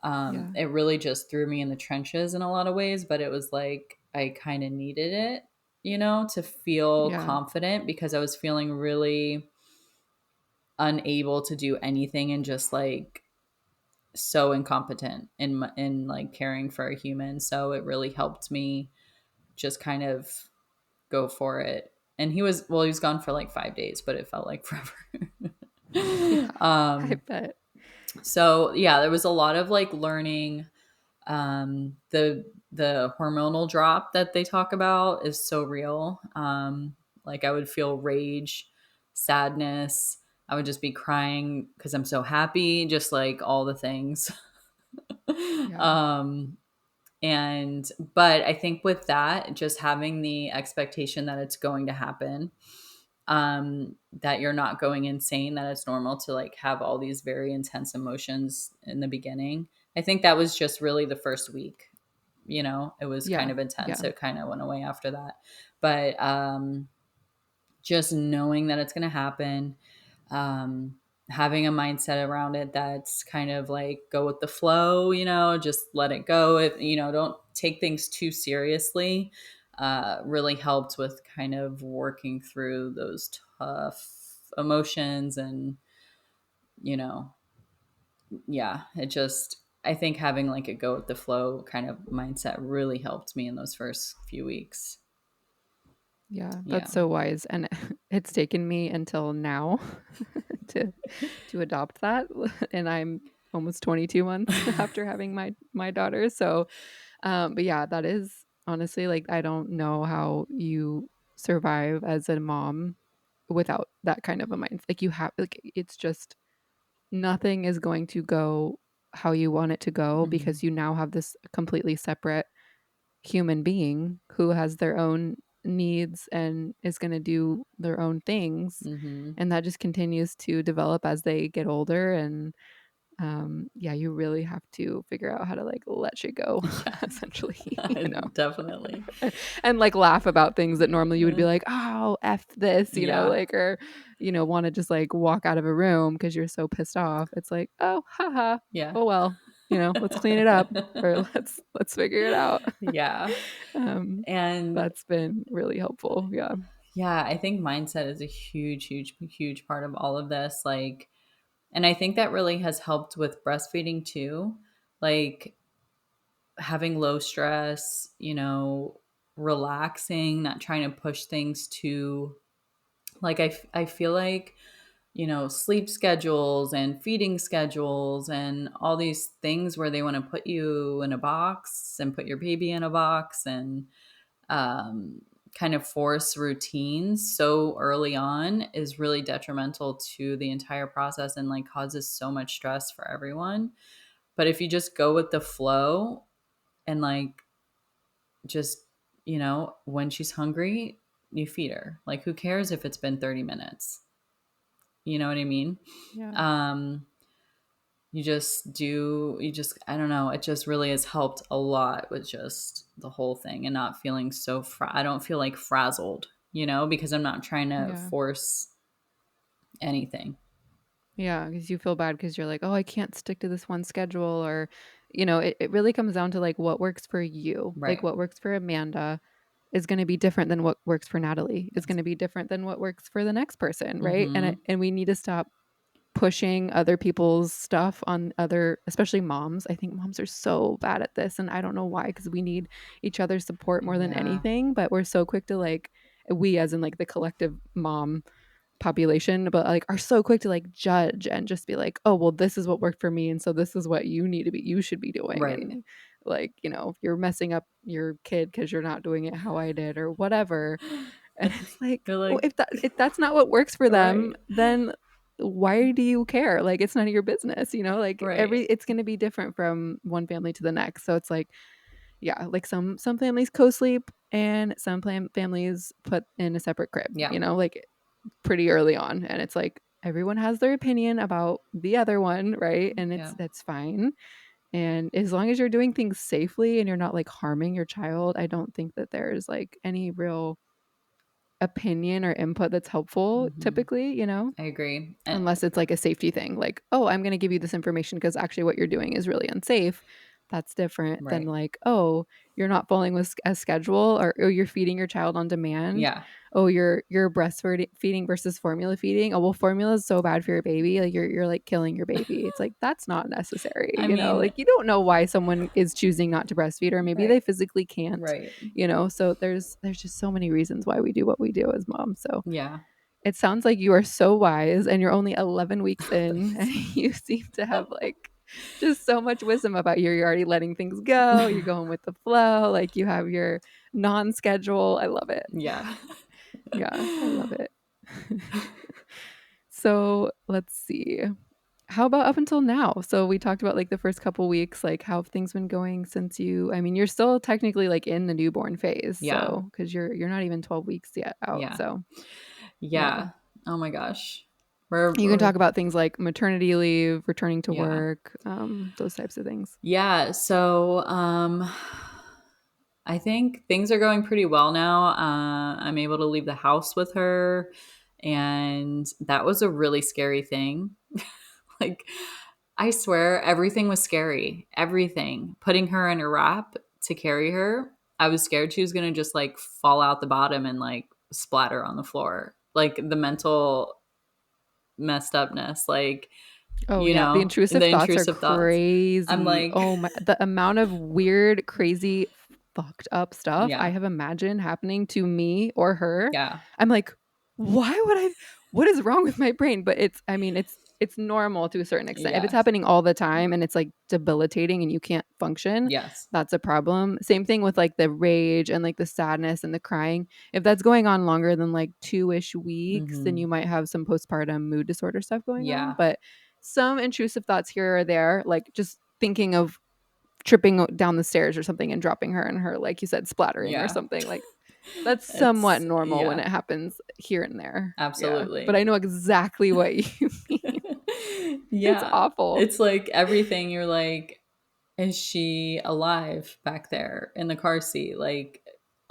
Yeah. it really just threw me in the trenches in a lot of ways, but it was like I kind of needed it, to feel Yeah. confident, because I was feeling really unable to do anything, and just like so incompetent in like caring for a human. So it really helped me just kind of go for it. And he was gone for like 5 days, but it felt like forever. Yeah, I um, bet. so yeah, there was a lot of like learning. The hormonal drop that they talk about is so real. Like, I would feel rage, sadness. I would just be crying because I'm so happy, just like all the things. Yeah. um, but I think with that, just having the expectation that it's going to happen, that you're not going insane, that it's normal to like have all these very intense emotions in the beginning. I think that was just really the first week. It was kind Yeah. of intense. Yeah. It kind of went away after that. But just knowing that it's going to happen, um, having a mindset around it that's kind of like go with the flow, just let it go. Don't take things too seriously. Really helped with kind of working through those tough emotions. And, you know, yeah, I think having like a go with the flow kind of mindset really helped me in those first few weeks. Yeah, Yeah. that's so wise, and it's taken me until now to adopt that, and I'm almost 22 months after having my daughter, so, but yeah, that is honestly, like, I don't know how you survive as a mom without that kind of a mind, like, you have like, it's just nothing is going to go how you want it to go Hmm. because you now have this completely separate human being who has their own needs and is going to do their own things, Hmm. and that just continues to develop as they get older. And yeah, you really have to figure out how to like let shit go Yeah. essentially, Definitely. and like laugh about things that normally you would be Uh, like, oh f this, yeah. like, or want to just like walk out of a room because you're so pissed off. It's like, oh haha, Yeah. oh well. let's clean it up or let's figure it out. Yeah. um, And that's been really helpful. Yeah. yeah, I think mindset is a huge, huge, huge part of all of this. Like, and I think that really has helped with breastfeeding too. Like, having low stress, relaxing, not trying to push things too. Like, I feel like, sleep schedules and feeding schedules and all these things where they want to put you in a box and put your baby in a box and um, kind of force routines so early on is really detrimental to the entire process and like causes so much stress for everyone. But if you just go with the flow and like just, when she's hungry, you feed her. Like, who cares if it's been 30 minutes? You know what I mean? Yeah. Um, I don't know. It just really has helped a lot with just the whole thing and not feeling so, I don't feel like frazzled, because I'm not trying to Yeah. force anything. Yeah, because you feel bad because you're like, oh, I can't stick to this one schedule. Or, it really comes down to like what works for you. Like Right. what works for Amanda is going to be different than what works for Natalie, is That's, going to be different than what works for the next person. Right. And, mm-hmm. and we need to stop pushing other people's stuff on other, especially moms. I think moms are so bad at this. And I don't know why, because we need each other's support more than Yeah. anything. But we're so quick to like, we as in like the collective mom population, but like are so quick to like judge and just be like, oh well, this is what worked for me, and so this is what you should be doing. Right. And like, you're messing up your kid because you're not doing it how I did or whatever. And it's like, You're well, like, if that's not what works for them, right. then why do you care? Like, it's none of your business. Like Right. it's going to be different from one family to the next. So it's like, yeah, like some families co-sleep and some families put in a separate crib, Yeah. like pretty early on. And it's like everyone has their opinion about the other one, right? And Yeah. it's fine. And as long as you're doing things safely and you're not like harming your child, I don't think that there's like any real opinion or input that's helpful Mm-hmm. typically, I agree. And unless it's like a safety thing, like, oh, I'm going to give you this information because actually what you're doing is really unsafe. That's different than right. like, oh, you're not following with a schedule, or oh, you're feeding your child on demand. Yeah. Oh, you're breastfeeding versus formula feeding. Oh, well, formula is so bad for your baby. Like you're like killing your baby. It's like that's not necessary. I mean, Like you don't know why someone is choosing not to breastfeed, or maybe right. they physically can't. Right. So there's just so many reasons why we do what we do as moms. So Yeah. it sounds like you are so wise and you're only 11 weeks in and you seem to have like just so much wisdom about you. You're already letting things go. You're going with the flow. Like you have your non-schedule. I love it. Yeah. Yeah, I love it. So let's see. How about up until now? So we talked about like the first couple weeks, like how have things been going since you're still technically like in the newborn phase. Yeah. So because you're not even 12 weeks yet out. Yeah. So yeah. Yeah. Oh my gosh. You can We're talk about things like maternity leave, returning to yeah. work, those types of things. Yeah. So I think things are going pretty well now. I'm able to leave the house with her, and that was a really scary thing. Like, I swear everything was scary. Everything. Putting her in a wrap to carry her. I was scared she was going to just like fall out the bottom and like splatter on the floor. Like the mental messed upness, like, Oh yeah, the intrusive the thoughts are intrusive thoughts. I'm crazy. like, Oh my, the amount of weird, crazy, fucked up stuff I yeah, have imagined happening to me or her. yeah, I'm like, why would I? What is wrong with my brain? But I mean, it's normal to a certain extent. If it's yes, happening all the time and it's like debilitating and you can't function, yes. that's a problem. Same thing with like the rage and like the sadness and the crying. If that's going on longer than like 2-ish weeks, then Hmm. you might have some postpartum mood disorder stuff going on. Yeah, But some intrusive thoughts here or there, like just thinking of tripping down the stairs or something and dropping her and her, like you said, splattering or yeah. something, like that's somewhat It's, normal when yeah, it happens here and there. Yeah. But absolutely. I know exactly what you mean. It's Yeah. awful. It's like everything you're like, is she alive back there in the car seat? Like,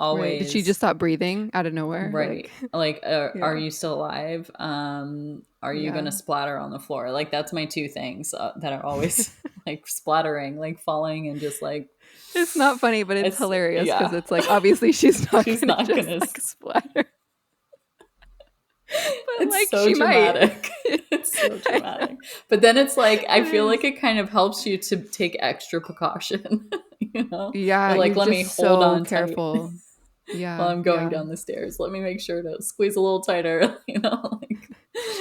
Right. Did she just always. stop breathing out of nowhere? Like, Right. Like, are yeah. you still alive? Are you Yeah. gonna splatter on the floor? Like, that's my two things that are always like splattering, like falling and just like It's not funny, but it's it's hilarious because yeah. it's like, obviously she's not She's gonna not just, gonna like, splatter, but, it's like, so she might. dramatic. It's so I know. dramatic. But then it's like I It feel like is. it kind of helps you to take extra precaution, you know? Yeah, You're like, you're let me just hold so on tight careful. while Yeah, I'm going yeah. down the stairs. Let me make sure to squeeze a little tighter, you know, like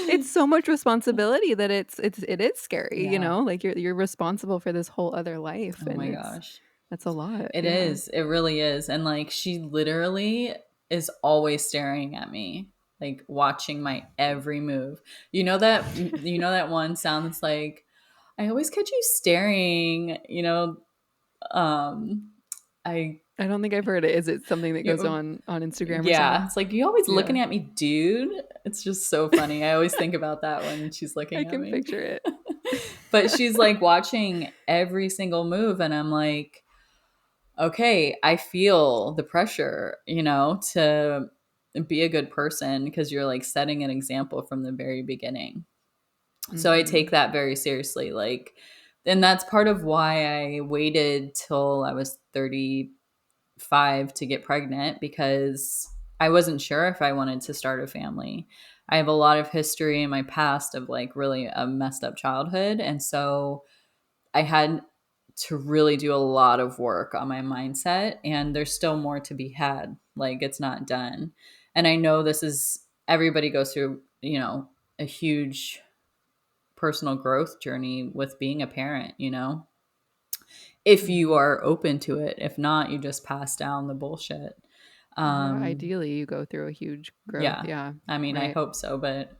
It's so much responsibility that it is scary, you yeah. know? Like, you're responsible for this whole other life, Oh and my it's gosh. that's a lot, It yeah. is. It really is. And like she literally is always staring at me, like watching my every move. You know that one sound that's like, I always catch you staring, um I I don't think I've heard it. Is it something that goes you on Instagram or yeah, something? it's like you always Yeah. looking at me, dude. It's just so funny. I always think about that when she's I looking at can me. picture it. But she's like watching every single move and I'm like, okay, I feel the pressure, to be a good person because you're like setting an example from the very beginning. So I take Mhm. that very seriously. Like, and that's part of why I waited till I was 35 to get pregnant because I wasn't sure if I wanted to start a family. I have a lot of history in my past of like really a messed up childhood. And so I had to really do a lot of work on my mindset, and there's still more to be had. Like, it's not done. And I know this is everybody goes through, a huge personal growth journey with being a parent, if you Mhm. are open to it. If not, you just pass down the bullshit. Yeah, Um, ideally, you go through a huge growth, Yeah. yeah, I mean, I right. hope so, but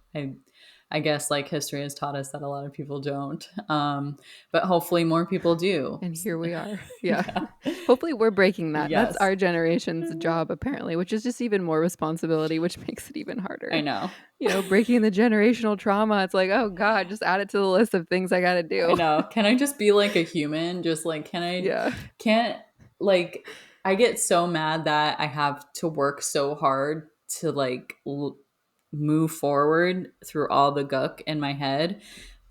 I guess like history has taught us that a lot of people don't. But hopefully more people do. And here we are. Yeah. Yeah. Hopefully, we're breaking that. That's Yes. our generation's job, apparently, which is just even more responsibility, which makes it even I harder. know. You know, breaking the generational trauma, it's like, "Oh god, just add it to the list of things I gotta I do." know. Can I just be like a human? Just like Yeah. can't like I get so mad that I have to work so hard to like move forward through all the guck in my head.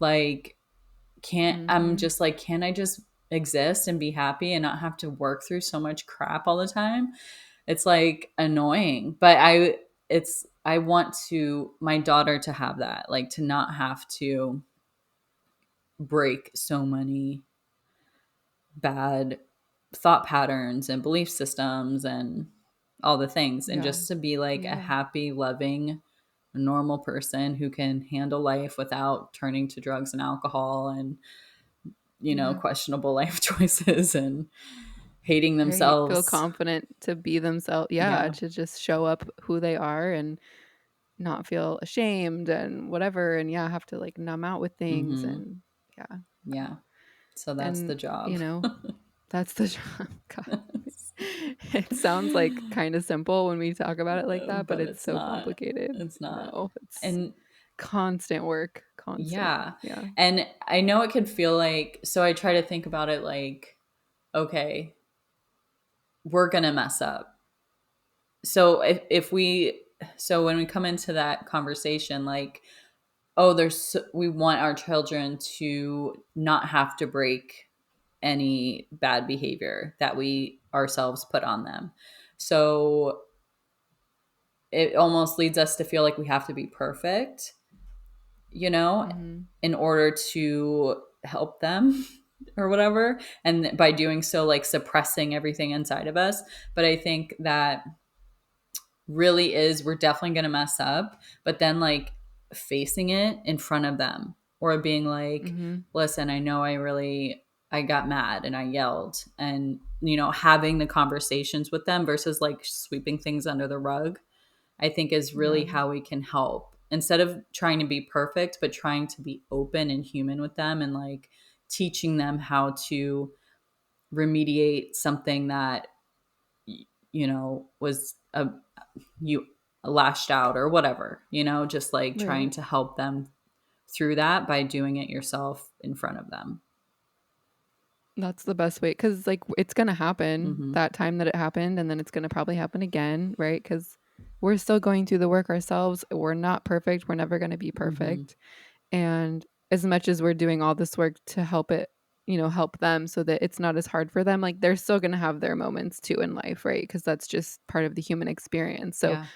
Like I'm Mhm. just like, can I just exist and be happy and not have to work through so much crap all the time? It's like annoying, but I want to my daughter to have that, like to not have to break so many bad thought patterns and belief systems and all the things, and Yeah. just to be like a Yeah. happy, loving, normal person who can handle life without turning to drugs and alcohol and Yeah. questionable life choices and hating Right. Feel themselves. confident to be themselves. Yeah, Yeah. to just show up who they are and not feel ashamed and whatever, and, yeah, have to, like, numb out with things Mhm. and yeah. Yeah. So that's And, the job. you know, that's the God. It sounds, like, kinda simple when we talk about it like that, but But it's it's so not. complicated. It's not. No, it's And constant work, constant. yeah. Yeah. And I know it could feel like, so I try to think about it like, okay, we're going to mess up. So so when we come into that conversation, like, oh, we want our children to not have to break any bad behavior that we ourselves put on them. So it almost leads us to feel like we have to be perfect, you know, Mhm. in order to help them or whatever. And by doing so, like suppressing everything inside of us. But I think that really is, we're definitely going to mess up, but then like facing it in front of them or being like, Mhm. listen, I know I got mad and I yelled, and, having the conversations with them versus like sweeping things under the rug, I think is really Yeah. how we can help instead of trying to be perfect, but trying to be open and human with them and like teaching them how to remediate something that, was you lashed out or whatever, just like trying Right. to help them through that by doing it yourself in front of them. That's the best way, because like, it's gonna happen Hmm. that time that it happened, and then it's gonna probably happen again, right? Because 'Cause we're still going through the work ourselves. We're not perfect. We're never gonna be Hmm. perfect. And as much as we're doing all this work to help it help them so that it's not as hard for them. Like, they're still gonna have their moments too in life, right? Because that's just part of the human experience. So Yeah.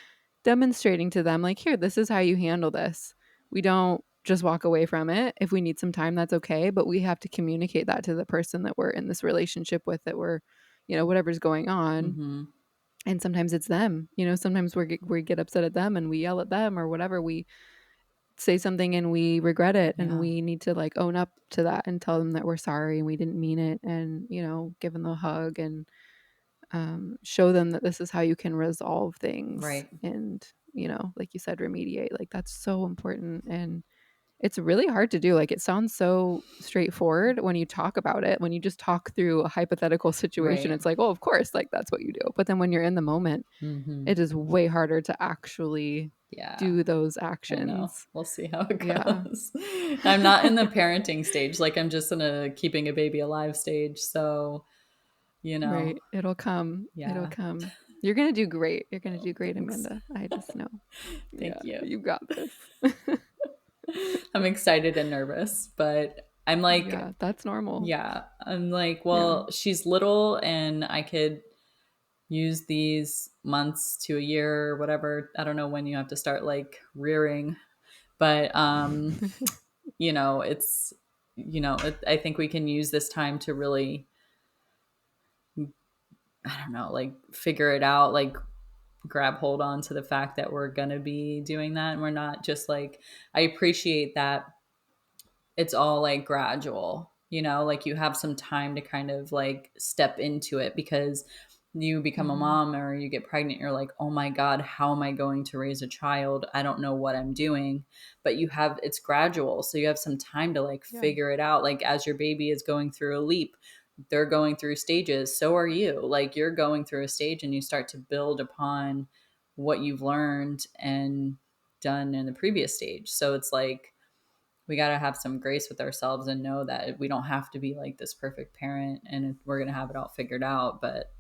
demonstrating to them, like, "Here, this is how you handle this." We don't just walk away from it. If we need some time, that's okay, but we have to communicate that to the person that we're in this relationship with, that we're whatever's going on. Mhm. And sometimes it's them. Sometimes we get upset at them and we yell at them or whatever. We say something and we regret it, and Yeah. we need to, like, own up to that and tell them that we're sorry and we didn't mean it, and, give them a hug and show them that this is how you can resolve things Right. and, like you said, remediate. Like, that's so important. And it's really hard to do. Like, it sounds so straightforward when you talk about it. When you just talk through a hypothetical situation, Right. it's like, oh, of course, like, that's what you do. But then when you're in the moment, Mhm. it is way harder to actually Yeah. do those I know. actions. We'll see how it Yeah, goes. I'm not in the parenting stage, like, I'm just in a keeping a baby alive stage, so, you know, right. It'll come. It'll yeah. come. You're gonna do great. You're gonna Oh, do great, thanks. Amanda. I just know. Yeah, Thank you. you got this. I'm excited and nervous, but I'm like, Yeah, that's normal. yeah, I'm like, Yeah. well, she's little and I could use these months to a year or whatever. I don't know when you have to start like rearing, but it's I think we can use this time to really, I don't know, like figure it out, like grab hold on to the fact that we're going to be doing that and we're not just like, I appreciate that it's all like gradual, like you have some time to kind of like step into it because you become a Mhm. mom or you get pregnant, you're like, oh my God, how am I going to raise a child? I don't know what I'm doing. But it's gradual. So you have some time to like Yeah. figure it out. Like as your baby is going through a leap, they're going through stages. So are you. Like you're going through a stage and you start to build upon what you've learned and done in the previous stage. So it's like, we got to have some grace with ourselves and know that we don't have to be like this perfect parent and we're going to have it all figured out, but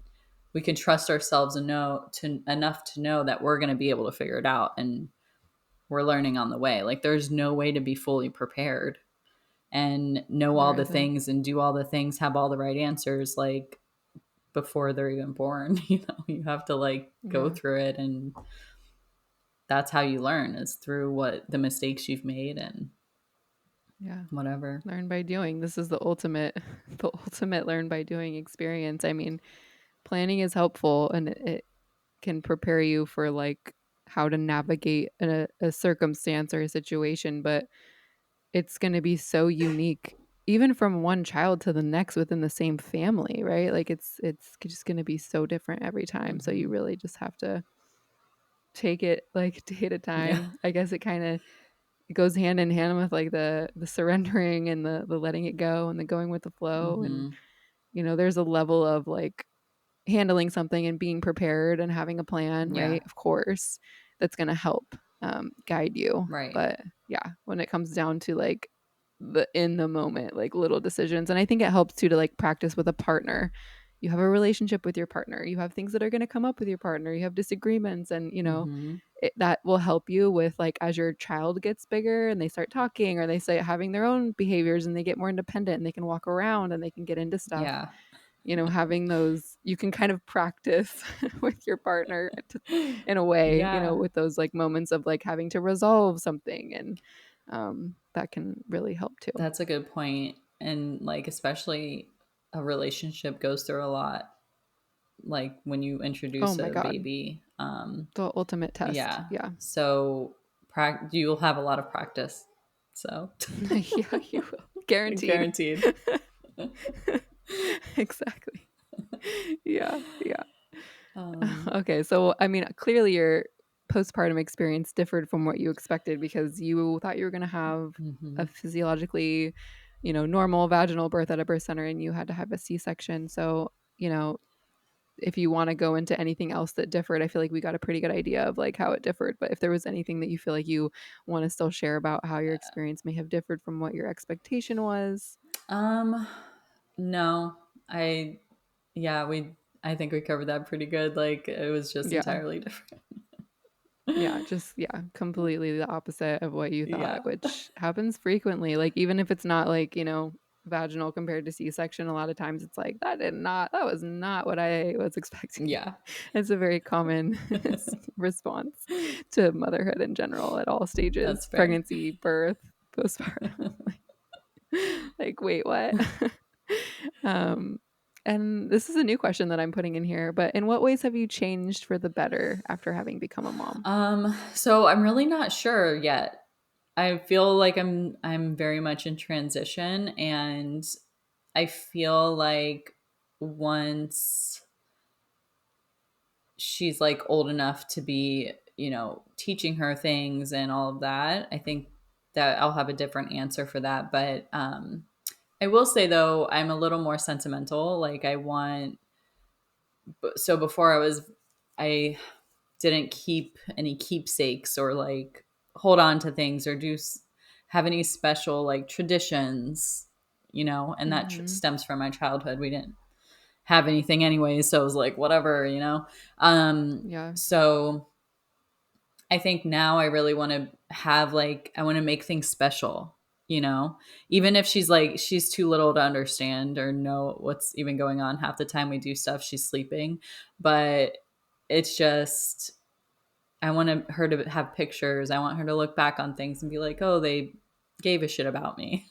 we can trust ourselves and enough to know that we're going to be able to figure it out and we're learning on the way. Like there's no way to be fully prepared and know all There the isn't. things and do all the things, have all the right answers like before they're even born. You have to like go Yeah. through it, and that's how you learn, is through what the mistakes you've made and Yeah. whatever. Learn by doing. This is the ultimate the ultimate learn by doing experience. I mean, planning is helpful, and it can prepare you for, like, how to navigate a circumstance or a situation, but it's gonna be so unique even from one child to the next within the same family, right? Like, it's just gonna be so different every time, so you Hmm. really just have to take it, like, day at a Yeah. time. I guess it goes hand in hand with, like, the surrendering and the letting it go and the going with the flow, and, Hmm. there's a level of, like, handling something and being prepared and having a plan, Yeah. right? Of course, that's gonna help, guide you. Right. But yeah, when it comes down to, like, the in the moment, like, little decisions, and I think it helps too to, like, practice with a partner. You have a relationship with your partner. You have things that are gonna come up with your partner. You have disagreements, and, Hmm. that will help you with, like, as your child gets bigger and they start talking or they start having their own behaviors and they get more independent and they can walk around and they can get into stuff. Yeah. Having those, you can kind of practice with your partner in a way, Yeah. with those, like, moments of, like, having to resolve something, and that can really help too. That's a good point. And like, especially a relationship goes through a lot, like when you Oh introduce my a god, baby. the ultimate test. Yeah. Yeah. So you'll have a lot of practice. So Yeah, you will. Guaranteed. guaranteed. Exactly. Yeah, yeah. um, Okay, so, I mean, clearly your postpartum experience differed from what you expected because you thought you were gonna have a mhm. physiologically, normal vaginal birth at a birth center, and you had to have a C-section. So, if you wanna go into anything else that differed, I feel like we got a pretty good idea of, like, how it differed, but if there was anything that you feel like you wanna still share about how your experience may have differed from what your expectation was. Um, no, yeah, I think we covered that pretty good. Like it was just Yeah. entirely different. Yeah, just yeah, completely the opposite of what you thought, Yeah. which happens frequently. Like, even if it's not, like, vaginal compared to C-section, a lot of times it's like, that was not what I was expecting." Yeah. It's a very common response to motherhood in general at all That's stages, fair. pregnancy, birth, postpartum. Like, "Wait, what?" Um, and this is a new question that I'm putting in here, but in what ways have you changed for the better after having become a mom? So I'm really not sure yet. I feel like I'm very much in transition, and I feel like once she's like old enough to be, teaching her things and all of that, I think that I'll have a different answer for that. But I will say though, I'm a little more sentimental. Like I want, so before I didn't keep any keepsakes or like hold on to things or have any special like traditions, and that Mhm. stems from my childhood. We didn't have anything anyways, so it was like whatever. Yeah. So I think now I really want to have like I want to make things special, even if she's too little to understand or know what's even going on. Half the time we do stuff she's sleeping, but it's just I want her to have pictures. I want her to look back on things and be like, "Oh, they gave a shit about me,"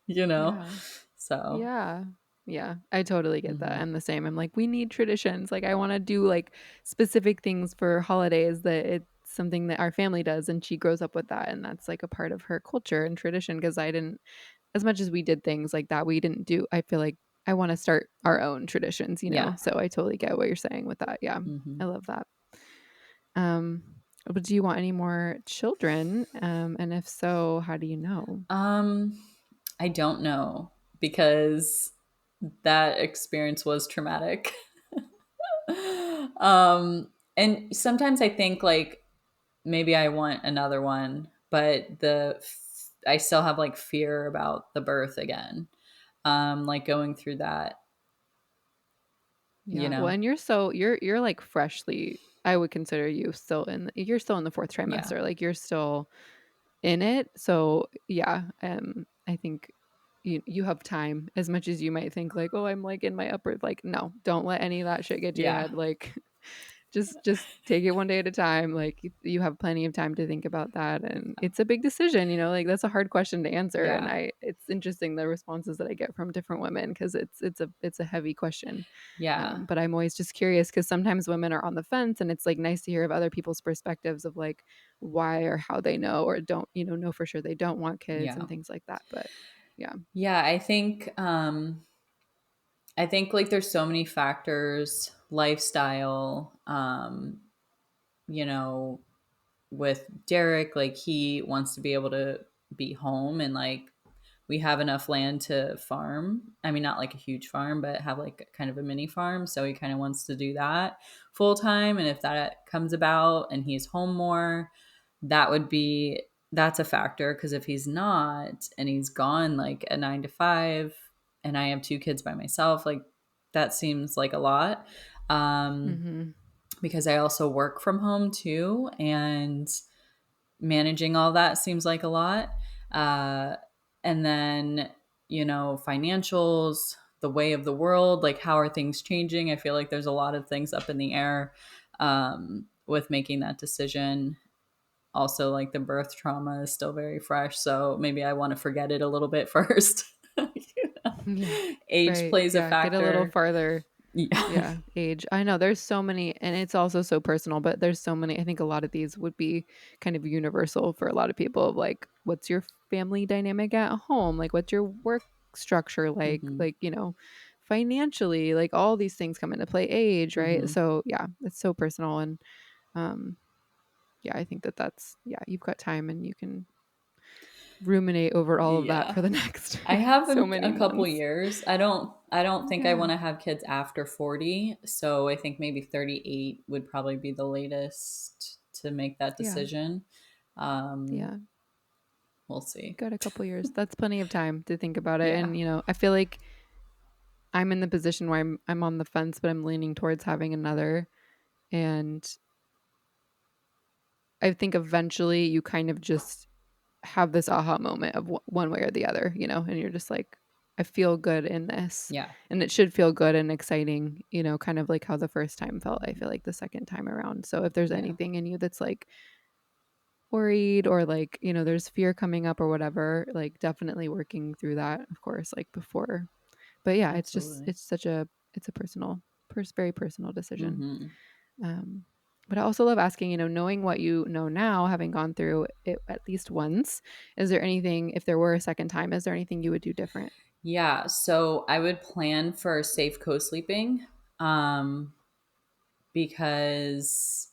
you know. Yeah. So, Yeah. Yeah, I totally get that. mhm. I'm the same. I'm like, we need traditions. Like, I want to do like specific things for holidays that it's something that our family does. And she grows up with that. And that's like a part of her culture and tradition. Cause I didn't, as much as we did things like that, we didn't do, I feel like I want to start our own traditions, you know? Yeah. So I totally get what you're saying with that. Yeah. I Mhm. love that. Um, but do you want any more children? And if so, how do you know? Um, I don't know because that experience was traumatic. And sometimes I think like maybe I want another one, but I still have like fear about the birth again. Like going through that, you Yeah. Well, know. and you're like freshly, I would consider you still you're still in the fourth Yeah. trimester. Like you're still in it. So yeah, I think you have time as much as you might think like, oh, I'm like in my upper, like, no, don't let any of that shit get to your Yeah. head. Like just take it one day at a time. Like you have plenty of time to think about that. And it's a big decision, like that's a hard question to answer. And Yeah. it's interesting the responses that I get from different women because it's a heavy question. Yeah. But I'm always just curious because sometimes women are on the fence and it's like nice to hear of other people's perspectives of like why or how they know or don't, know for sure they don't want kids Yeah. and things like that. But yeah. Yeah, I think like there's so many factors, lifestyle, you know, with Derek, like he wants to be able to be home and like we have enough land to farm. I mean, not like a huge farm, but have like kind of a mini farm. So he kind of wants to do that full time. And if that comes about and he's home more, that would be, that's a factor. Cause if he's not and he's gone like a 9 to 5 and I have 2 kids by myself, like that seems like a lot. Um, Mhm. because I also work from home too. And managing all that seems like a lot. Uh, and then, financials, the way of the world, like how are things changing? I feel like there's a lot of things up in the air with making that decision. Also, like the birth trauma is still very fresh. So maybe I want to forget it a little bit first. Yeah. Age Right. plays a Yeah, get a little factor. farther. Yeah. Yeah, age. I know there's so many and it's also so personal, but there's so many. I think a lot of these would be kind of universal for a lot of people of like what's your family dynamic at home? Like what's your work structure like? Hmm. Like, financially, like all these things come into play, age, right? Hmm. So, yeah, it's so personal and um yeah, I think that that's yeah, you've got time and you can ruminate over all of that Yeah. for the next I have so a many couple months. years. I don't think I want Yeah. to have kids after 40, so I think maybe 38 would probably be the latest to make that Yeah. decision. Um Yeah. we'll see. Got a couple years. That's plenty of time to think about it. Yeah. And, I feel like I'm in the position where I'm on the fence, but I'm leaning towards having another. And I think eventually you kind of just have this aha moment of one way or the other, and you're just like, I feel good in this, Yeah, and it should feel good and exciting, kind of like how the first time felt, I feel like the second time around. So if there's yeah, anything in you that's like worried or like, there's fear coming up or whatever, like definitely working through that, of course, like before. But yeah, absolutely. it's a very personal decision. Hmm. Um, but I also love asking, knowing what you know now, having gone through it at least once, is there anything, if there were a second time, is there anything you would do different? Yeah, so I would plan for safe co-sleeping, um, because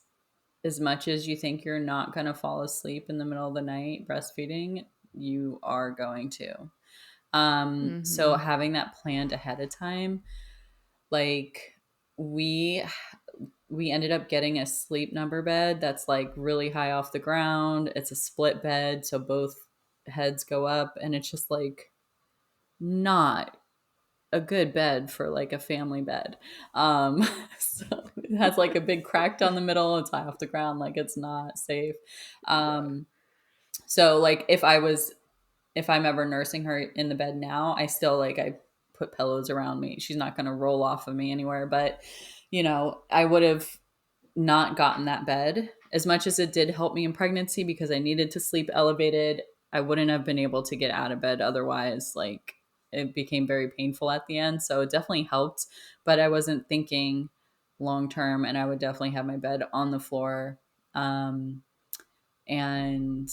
as much as you think you're not going to fall asleep in the middle of the night breastfeeding, you are going to. So Mhm. having that planned ahead of time, like we we ended up getting a sleep number bed that's like really high off the ground. It's a split bed, so both heads go up, and it's just like not a good bed for like a family bed. Um, so it has like a big crack down the middle. It's high off the ground, like it's not safe. Yeah. So like if I'm ever nursing her in the bed now, I still like I put pillows around me. She's not going to roll off of me anywhere, but I would have not gotten that bed as much as it did help me in pregnancy because I needed to sleep elevated. I wouldn't have been able to get out of bed otherwise. Like it became very painful at the end. So it definitely helped, but I wasn't thinking long term, and I would definitely have my bed on the floor. Um, and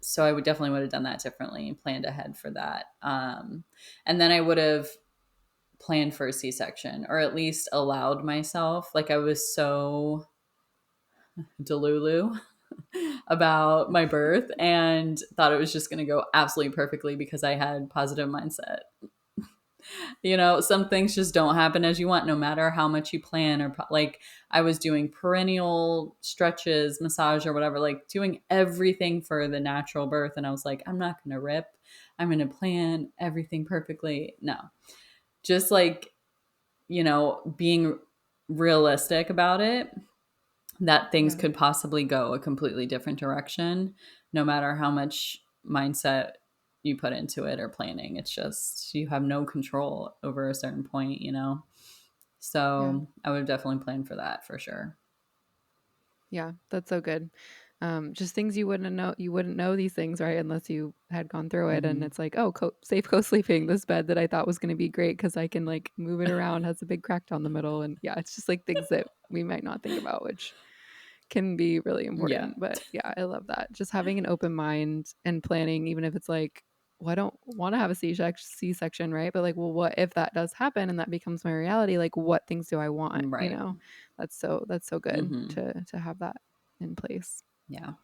so I would definitely would have done that differently and planned ahead for that. And then I would have planned for a C-section, or at least allowed myself. Like I was so delulu about my birth and thought it was just going to go absolutely perfectly because I had positive mindset. Some things just don't happen as you want, no matter how much you plan like I was doing perennial stretches, massage or whatever, like doing everything for the natural birth. And I was like, I'm not going to rip. I'm going to plan everything perfectly. No, just like, being realistic about it, that things Yeah. could possibly go a completely different direction, no matter how much mindset you put into it or planning. It's just you have no control over a certain point. Yeah. So I would definitely plan for that for sure. Yeah, that's so good. Just things you wouldn't know these things, right? Unless you had gone through it. And Hmm. it's like, oh, safe co-sleeping, this bed that I thought was going to be great because I can like move it around, has a big crack down the middle. And yeah, it's just like things that we might not think about, which can be really Yeah. important. But yeah, I love that. Just having an open mind and planning, even if it's like, well, I don't want to have a C-section, right? But like, well, what if that does happen and that becomes my reality? Like, what things do I want? Right. That's so good Hmm. to have that in place. Yeah.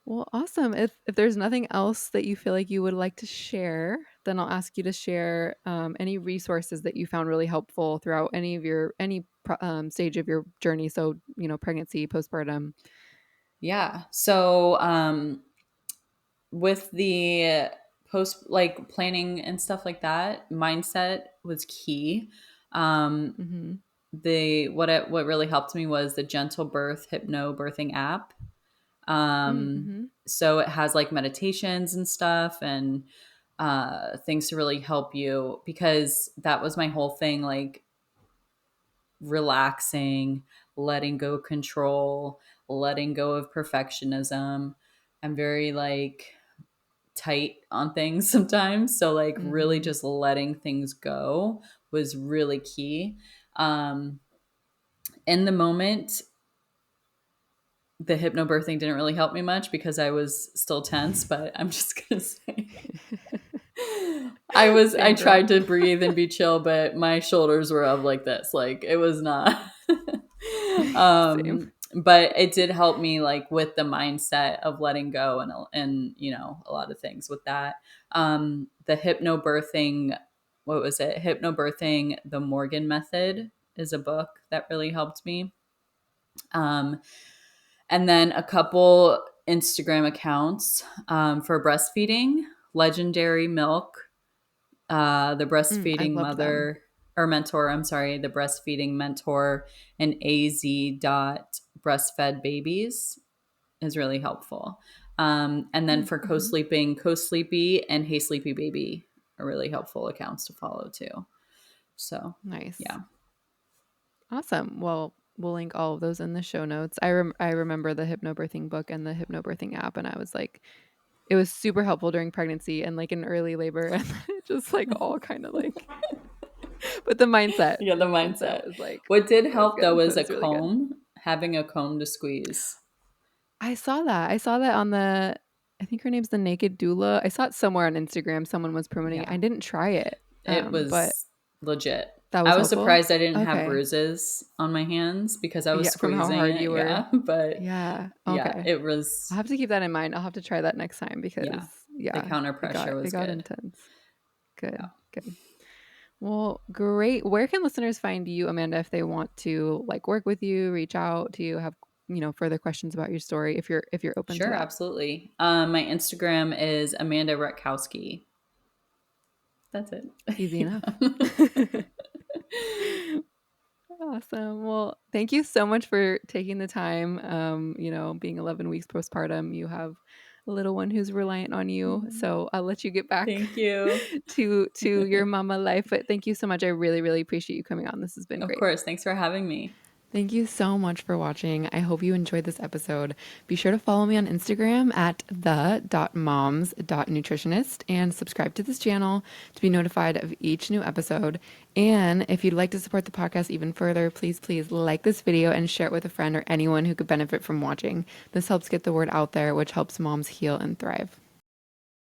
Well, awesome. If there's nothing else that you feel like you would like to share, then I'll ask you to share any resources that you found really helpful throughout any stage of your journey. So, pregnancy, postpartum. Yeah. So with the post like planning and stuff like that, mindset was key. um Mm-hmm. what really helped me was the Gentle Birth Hypno Birthing app. Mm-hmm. So it has like meditations and stuff, and things to really help you, because that was my whole thing, like relaxing, letting go control, letting go of perfectionism. I'm very like tight on things sometimes, so like really Mm-hmm. just letting things go was really key. um in the moment, the hypnobirthing didn't really help me much because I was still tense, but I'm just gonna say I Same girl. tried to breathe and be chill, but my shoulders were up like this. Like it was not Same. but it did help me like with the mindset of letting go, and a lot of things with that. The hypnobirthing, what was it? Hypnobirthing the Morgan Method is a book that really helped me. Um and then a couple Instagram accounts for breastfeeding: Legendary Milk, the I breastfeeding loved them. mother or mentor, I'm sorry, the breastfeeding mentor, and az.breastfed babies is really helpful. And then for Mm-hmm. co-sleeping, Co Sleepy and Hey Sleepy Baby. are really helpful accounts to follow too. So, Nice. yeah. Awesome. Well, we'll link all of those in the show notes. I remember the hypnobirthing book and the hypnobirthing app, and I was like, it was super helpful during pregnancy and like in early labor, and then it just like all kind of like, but Yeah, the the mindset mindset. was like, What did it was help good. though It is a was really good. comb, having a comb to squeeze. I saw that. I saw that on the, I think her name's the Naked Doula. I saw it somewhere on Instagram. Someone was promoting it. Yeah. I didn't try it, It but was legit. that I was was helpful. surprised I didn't have Okay. bruises on my hands because I was Yeah, from how squeezing hard it. you were. Yeah. But Yeah. yeah, Okay. it I'll was, have to keep that in mind. I'll have to try that next time because yeah, the yeah, counter pressure it was got good. intense. Yeah. Good. Good. Well, great. Where can listeners find you, Amanda, if they want to like work with you, reach out to you, have, further questions about your story if you're open to Sure, that? absolutely. My Instagram is Amanda Ratkowski. That's it. Easy enough. Yeah. Awesome. Well, thank you so much for taking the time. Being 11 weeks postpartum, you have a little one who's reliant on you. So I'll let you get back Thank you. to your mama life. But thank you so much. I really, really appreciate you coming on. This has been Of great. course. Thanks for having me. Thank you so much for watching. I hope you enjoyed this episode. Be sure to follow me on Instagram at the.moms.nutritionist and subscribe to this channel to be notified of each new episode. And if you'd like to support the podcast even further, please like this video and share it with a friend or anyone who could benefit from watching. This helps get the word out there, which helps moms heal and thrive.